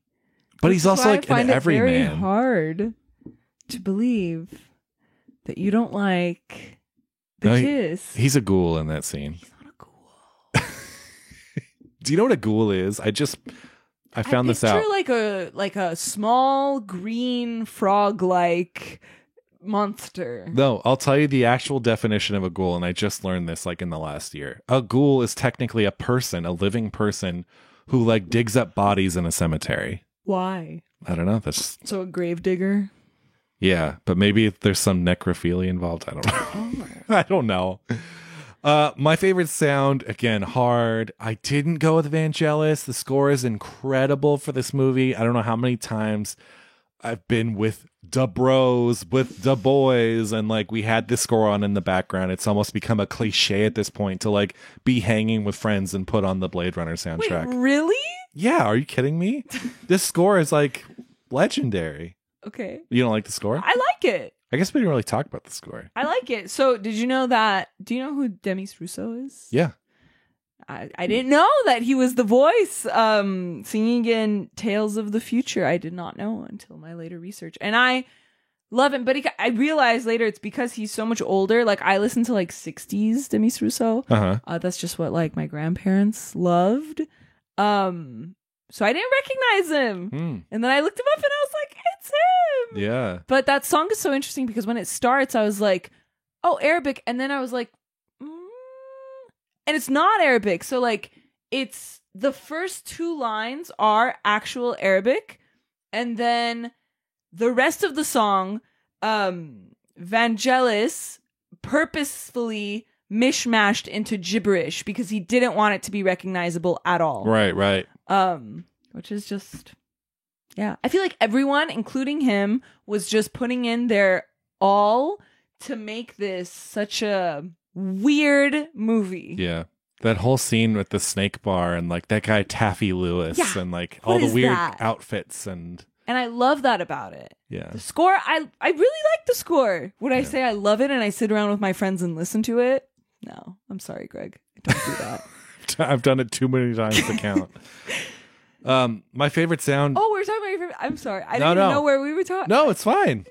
But he's also like an It very everyman. hard to believe that you don't like the No, kiss. He's a ghoul in that scene. He's not a ghoul. Do you know what a ghoul is? I found this out. Like a small green frog-like monster. No, I'll tell you the actual definition of a ghoul, and I just learned this like in the last year. A ghoul is technically a person, a living person who like digs up bodies in a cemetery. Why? I don't know. That's So a grave digger? yeah, but maybe there's some necrophilia involved. I don't know. I don't know. My favorite sound, again, hard. I didn't go with Vangelis. The score is incredible for this movie. I don't know how many times I've been with da bros, with da boys, and like we had this score on in the background. It's almost become a cliche at this point to like be hanging with friends and put on the Blade Runner soundtrack. Wait, really? Yeah, are you kidding me? This score is like legendary. Okay. You don't like the score? I like it. I guess we didn't really talk about the score. I like it. So did you know that? Do you know who Demis Russo is? Yeah. I didn't know that he was the voice singing in Tales of the Future. I did not know until my later research. And I love him, but I realized later it's because he's so much older. Like I listened to like 60s Demis Russo. Uh-huh. That's just what like my grandparents loved. So I didn't recognize him. And then I looked him up and I was like, it's him. Yeah. But that song is so interesting because when it starts, I was like, oh, Arabic. And then I was like, and it's not Arabic. So like it's the first two lines are actual Arabic. And then the rest of the song, Vangelis purposefully mishmashed into gibberish because he didn't want it to be recognizable at all. Right. Which is just, yeah. I feel like everyone, including him, was just putting in their all to make this such a weird movie. Yeah. That whole scene with the snake bar and like that guy Taffy Lewis and like all What the is weird that? outfits and And I love that about it. yeah. The score, I really like the score. Would I say I love it and I sit around with my friends and listen to it? No. I'm sorry, Greg. I don't do that. I've done it too many times to count. My favorite sound. Oh, we're talking about your favorite. I'm sorry. I No, didn't even no. know where we were talking. No, it's fine.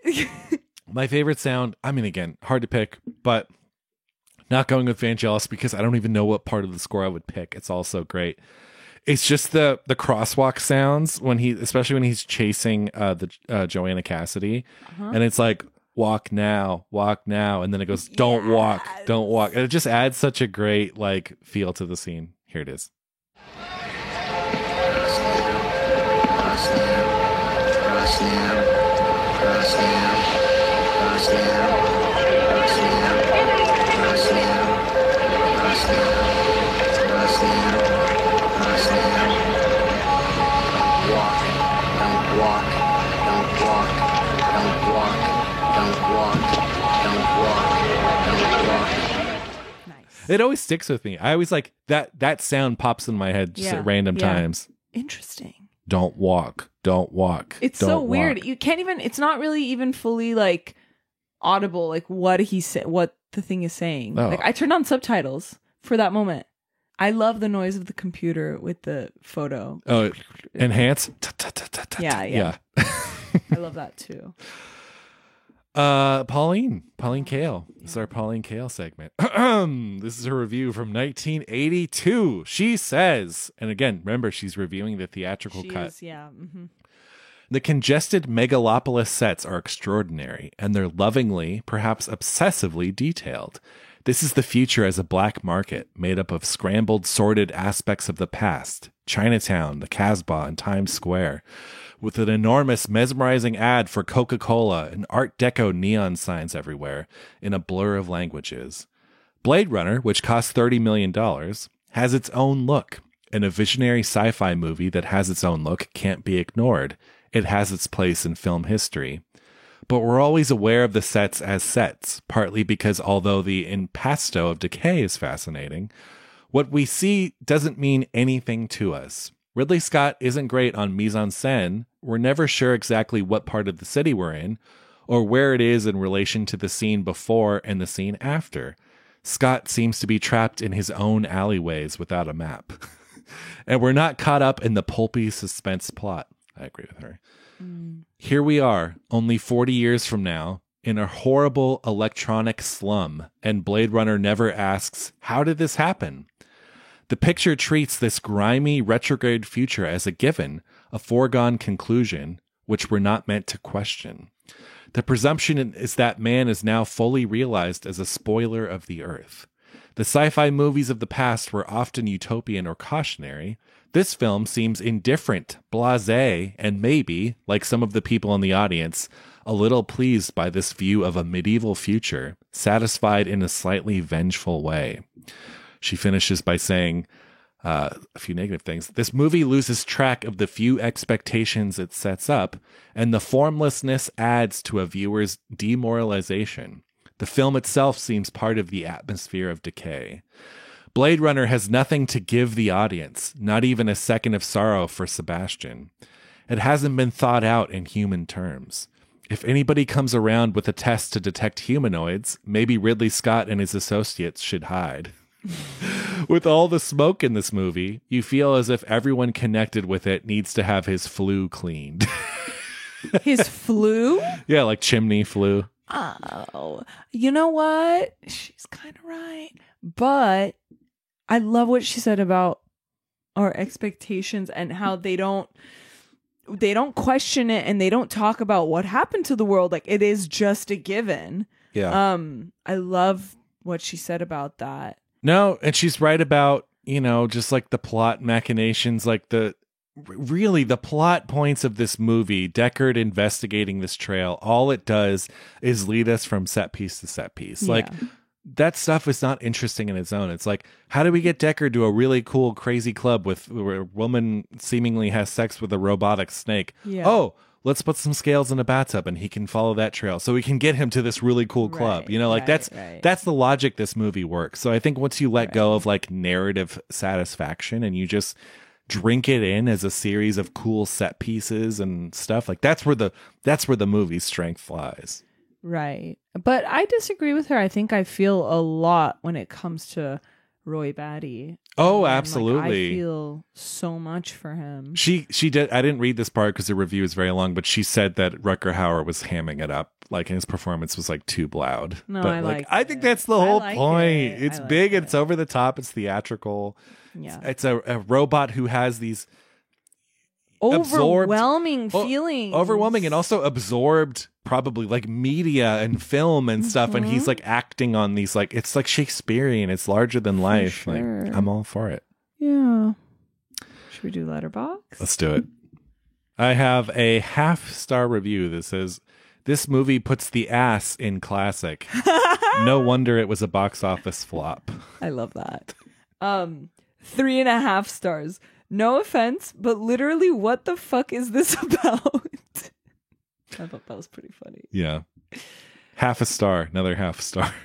My favorite sound, I mean, again, hard to pick, but not going with Vangelis because I don't even know what part of the score I would pick. It's all so great. It's just the crosswalk sounds especially when he's chasing the Joanna Cassidy, and it's like walk now, and then it goes don't walk. And it just adds such a great like feel to the scene. Here it is. It always sticks with me. I always like that sound pops in my head just at random times. Interesting. Don't walk. It's don't so weird. walk. You can't even. It's not really even fully like audible. Like what he said, what the thing is saying. Oh. Like I turned on subtitles for that moment. I love the noise of the computer with the photo. Oh, enhance. Yeah. I love that too. Pauline Kael. This is our Pauline Kael segment. This is a review from 1982. She says, and again, remember, she's reviewing the theatrical cut. The congested megalopolis sets are extraordinary, and they're lovingly, perhaps obsessively detailed. This is the future as a black market made up of scrambled, sordid aspects of the past. Chinatown, the Casbah, and Times Square, with an enormous, mesmerizing ad for Coca-Cola and Art Deco neon signs everywhere in a blur of languages. Blade Runner, which cost $30 million, has its own look, and a visionary sci-fi movie that has its own look can't be ignored. It has its place in film history. but we're always aware of the sets as sets, partly because although the impasto of decay is fascinating, what we see doesn't mean anything to us. Ridley Scott isn't great on mise-en-scène. We're never sure exactly what part of the city we're in, or where it is in relation to the scene before and the scene after. Scott seems to be trapped in his own alleyways without a map. And we're not caught up in the pulpy suspense plot. I agree with her. Here we are, only 40 years from now, in a horrible electronic slum, and Blade Runner never asks, how did this happen? The picture treats this grimy, retrograde future as a given, a foregone conclusion, which we're not meant to question. The presumption is that man is now fully realized as a spoiler of the earth. The sci-fi movies of the past were often utopian or cautionary. This film seems indifferent, blasé, and maybe, like some of the people in the audience, a little pleased by this view of a medieval future, satisfied in a slightly vengeful way. She finishes by saying a few negative things. This movie loses track of the few expectations it sets up, and the formlessness adds to a viewer's demoralization. The film itself seems part of the atmosphere of decay. Blade Runner has nothing to give the audience, not even a second of sorrow for Sebastian. It hasn't been thought out in human terms. If anybody comes around with a test to detect humanoids, maybe Ridley Scott and his associates should hide. With all the smoke in this movie, you feel as if everyone connected with it needs to have his flue cleaned. His flue? Yeah, like chimney flue. Oh, you know what? She's kind of right. But I love what she said about our expectations and how they don't question it, and they don't talk about what happened to the world. Like, it is just a given. Yeah. I love what she said about that. No, and she's right about, just like the plot machinations, like the plot points of this movie, Deckard investigating this trail, all it does is lead us from set piece to set piece. Yeah. Like, that stuff is not interesting in its own. It's like, how do we get Deckard to a really cool, crazy club where a woman seemingly has sex with a robotic snake? Yeah. Oh, let's put some scales in a bathtub and he can follow that trail so we can get him to this really cool club. That's the logic this movie works. So I think once you let go of like narrative satisfaction and you just drink it in as a series of cool set pieces and stuff, like that's where the movie's strength lies. Right. But I disagree with her. I think I feel a lot when it comes to Roy Batty. Oh, and absolutely. I feel so much for him. She did. I didn't read this part because the review is very long, but she said that Rutger Hauer was hamming it up. Like, his performance was like too loud. No, but I think that's the whole point. It's big. It's over the top. It's theatrical. Yeah. It's a robot who has these overwhelming feelings. Overwhelming and also absorbed probably like media and film and stuff. And he's like acting on these, like, it's like Shakespearean. It's larger than life. Sure. Like, I'm all for it. Yeah. Should we do Letterboxd? Let's do it. I have a 5-star review that says, this movie puts the ass in classic. No wonder it was a box office flop. I love that. 3.5 stars. No offense, but literally, what the fuck is this about? I thought that was pretty funny. Yeah. 0.5 star. Another 0.5 star.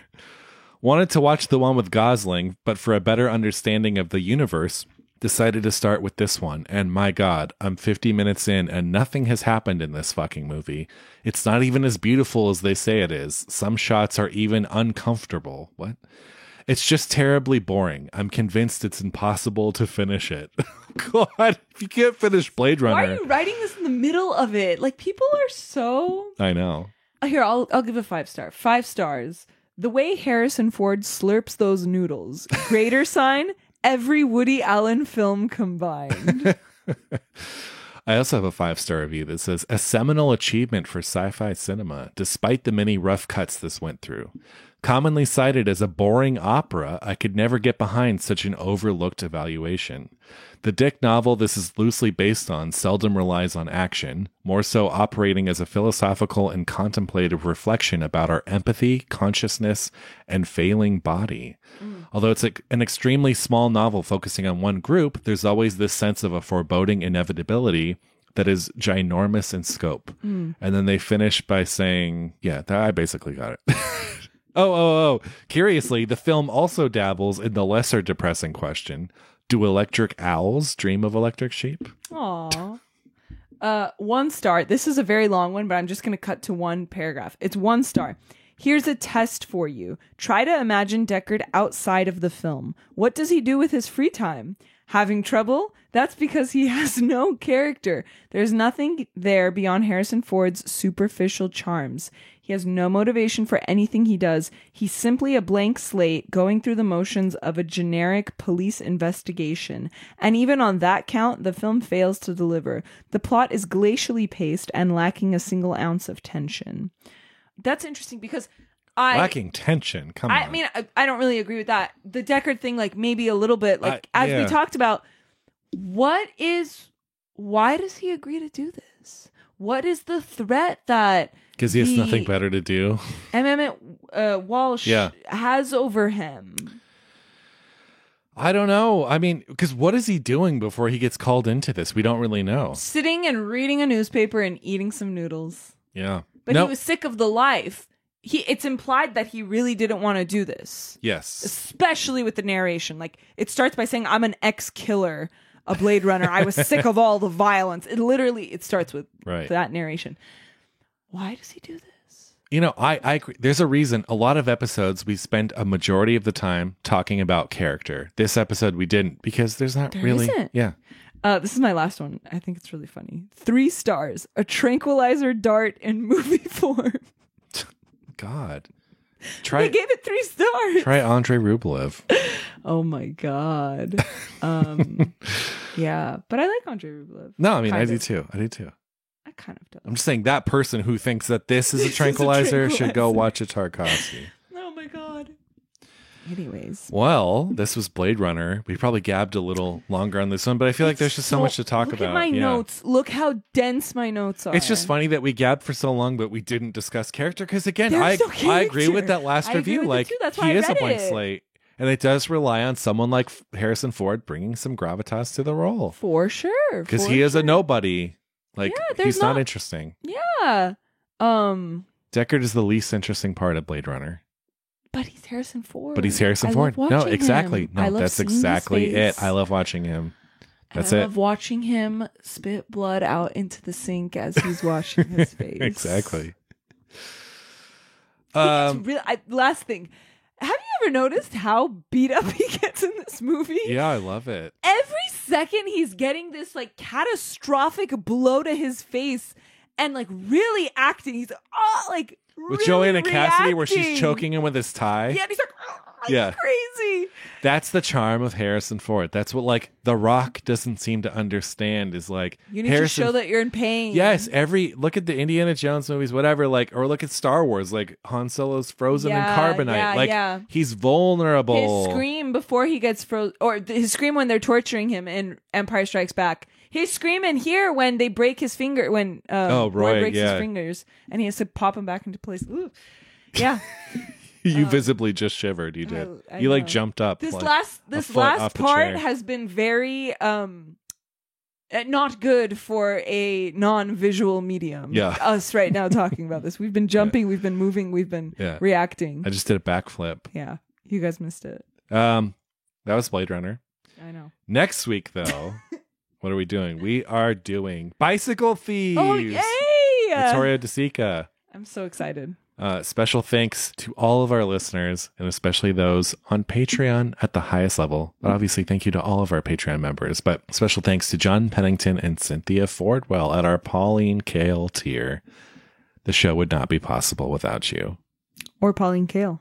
Wanted to watch the one with Gosling, but for a better understanding of the universe, decided to start with this one. And my God, I'm 50 minutes in and nothing has happened in this fucking movie. It's not even as beautiful as they say it is. Some shots are even uncomfortable. What? It's just terribly boring. I'm convinced it's impossible to finish it. God, if you can't finish Blade Runner. Why are you writing this in the middle of it? Like, people are so... I know. Here, I'll give a 5 star. 5 stars. The way Harrison Ford slurps those noodles. Greater sign, every Woody Allen film combined. I also have a 5-star review that says, a seminal achievement for sci-fi cinema, despite the many rough cuts this went through. Commonly cited as a boring opera, I could never get behind such an overlooked evaluation. The Dick novel this is loosely based on seldom relies on action, more so operating as a philosophical and contemplative reflection about our empathy, consciousness, and failing body. Although it's an extremely small novel focusing on one group, there's always this sense of a foreboding inevitability that is ginormous in scope. And then they finish by saying, I basically got it. Oh. Curiously, the film also dabbles in the lesser depressing question. Do electric owls dream of electric sheep? Aw. 1 star. This is a very long one, but I'm just going to cut to 1 paragraph. It's 1 star. Here's a test for you. Try to imagine Deckard outside of the film. What does he do with his free time? Having trouble? That's because he has no character. There's nothing there beyond Harrison Ford's superficial charms. He has no motivation for anything he does. He's simply a blank slate going through the motions of a generic police investigation. And even on that count, the film fails to deliver. The plot is glacially paced and lacking a single ounce of tension. That's interesting because lacking tension. Come on. I mean, I don't really agree with that. The Deckard thing, like maybe a little bit, like as we talked about, why does he agree to do this? What is the threat that? Because he has nothing better to do. Emmett Walsh has over him. I don't know. I mean, because what is he doing before he gets called into this? We don't really know. Sitting and reading a newspaper and eating some noodles. Yeah. But he was sick of the life. It's implied that he really didn't want to do this. Yes. Especially with the narration. Like, it starts by saying, I'm an ex-killer, a Blade Runner. I was sick of all the violence. It starts with that narration. Why does he do this? You know, I agree. There's a reason. A lot of episodes, we spend a majority of the time talking about character. This episode, we didn't, because there's not really... Isn't. Yeah. This is my last one. I think it's really funny. 3 stars. A tranquilizer dart in movie form. God. They gave it 3 stars. Try Andrei Rublev. Oh my God. Yeah, but I like Andrei Rublev. No, I mean, I do too. I kind of don't. I'm just saying that person who thinks that this is a tranquilizer should go watch a Tarkovsky. Oh my God. Anyways. Well, this was Blade Runner. We probably gabbed a little longer on this one, but I feel like there's just so much to talk about. Look at my notes. Look how dense my notes are. It's just funny that we gabbed for so long, but we didn't discuss character. Because again, I agree with that last review. Like, he is a blank slate. And it does rely on someone like Harrison Ford bringing some gravitas to the role. For sure. Because he is a nobody. Like, he's not interesting. Yeah. Deckard is the least interesting part of Blade Runner. But he's Harrison Ford. No, exactly. No, that's exactly it. I love watching him. That's it. I love watching him spit blood out into the sink as he's washing his face. Exactly. Last thing. Have you ever noticed how beat up he gets in this movie? Yeah, I love it. Every second he's getting this like catastrophic blow to his face and like really acting. He's like with really Joanna reacting. Cassidy where she's choking him with his tie. Yeah, and he's like crazy. That's the charm of Harrison Ford. That's what like The Rock doesn't seem to understand is like you need to show that you're in pain. Yes, look at the Indiana Jones movies, whatever, like, or look at Star Wars, like Han Solo's frozen in carbonite. He's vulnerable. His scream before he gets frozen, or his scream when they're torturing him in Empire Strikes Back. He's screaming here when they break his finger, when Roy breaks his fingers, and he has to pop him back into place. Ooh. Yeah. You visibly just shivered. You did. You like jumped up. This last part has been very not good for a non-visual medium. Yeah. Us right now talking about this. We've been jumping, we've been moving, we've been reacting. I just did a backflip. Yeah. You guys missed it. That was Blade Runner. I know. Next week though, what are we doing? We are doing Bicycle Thieves. Oh, yay! Victoria De Sica. I'm so excited. Special thanks to all of our listeners, and especially those on Patreon at the highest level. But obviously, thank you to all of our Patreon members. But special thanks to John Pennington and Cynthia Fordwell at our Pauline Kael tier. The show would not be possible without you. Or Pauline Kael.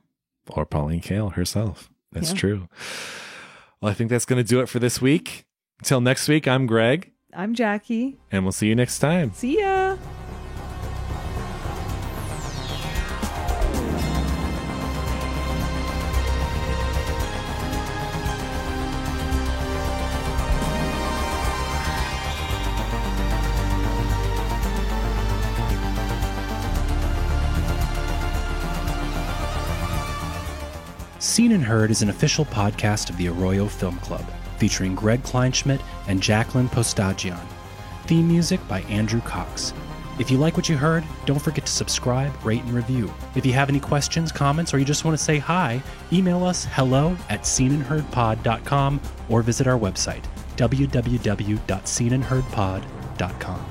Or Pauline Kael herself. That's true. Well, I think that's going to do it for this week. Until next week, I'm Greg. I'm Jackie. And we'll see you next time. See ya. Seen and Heard is an official podcast of the Arroyo Film Club, featuring Greg Kleinschmidt and Jacqueline Postagion. Theme music by Andrew Cox. If you like what you heard, don't forget to subscribe, rate, and review. If you have any questions, comments, or you just want to say hi, email us hello@seenandheardpod.com or visit our website, www.seenandheardpod.com.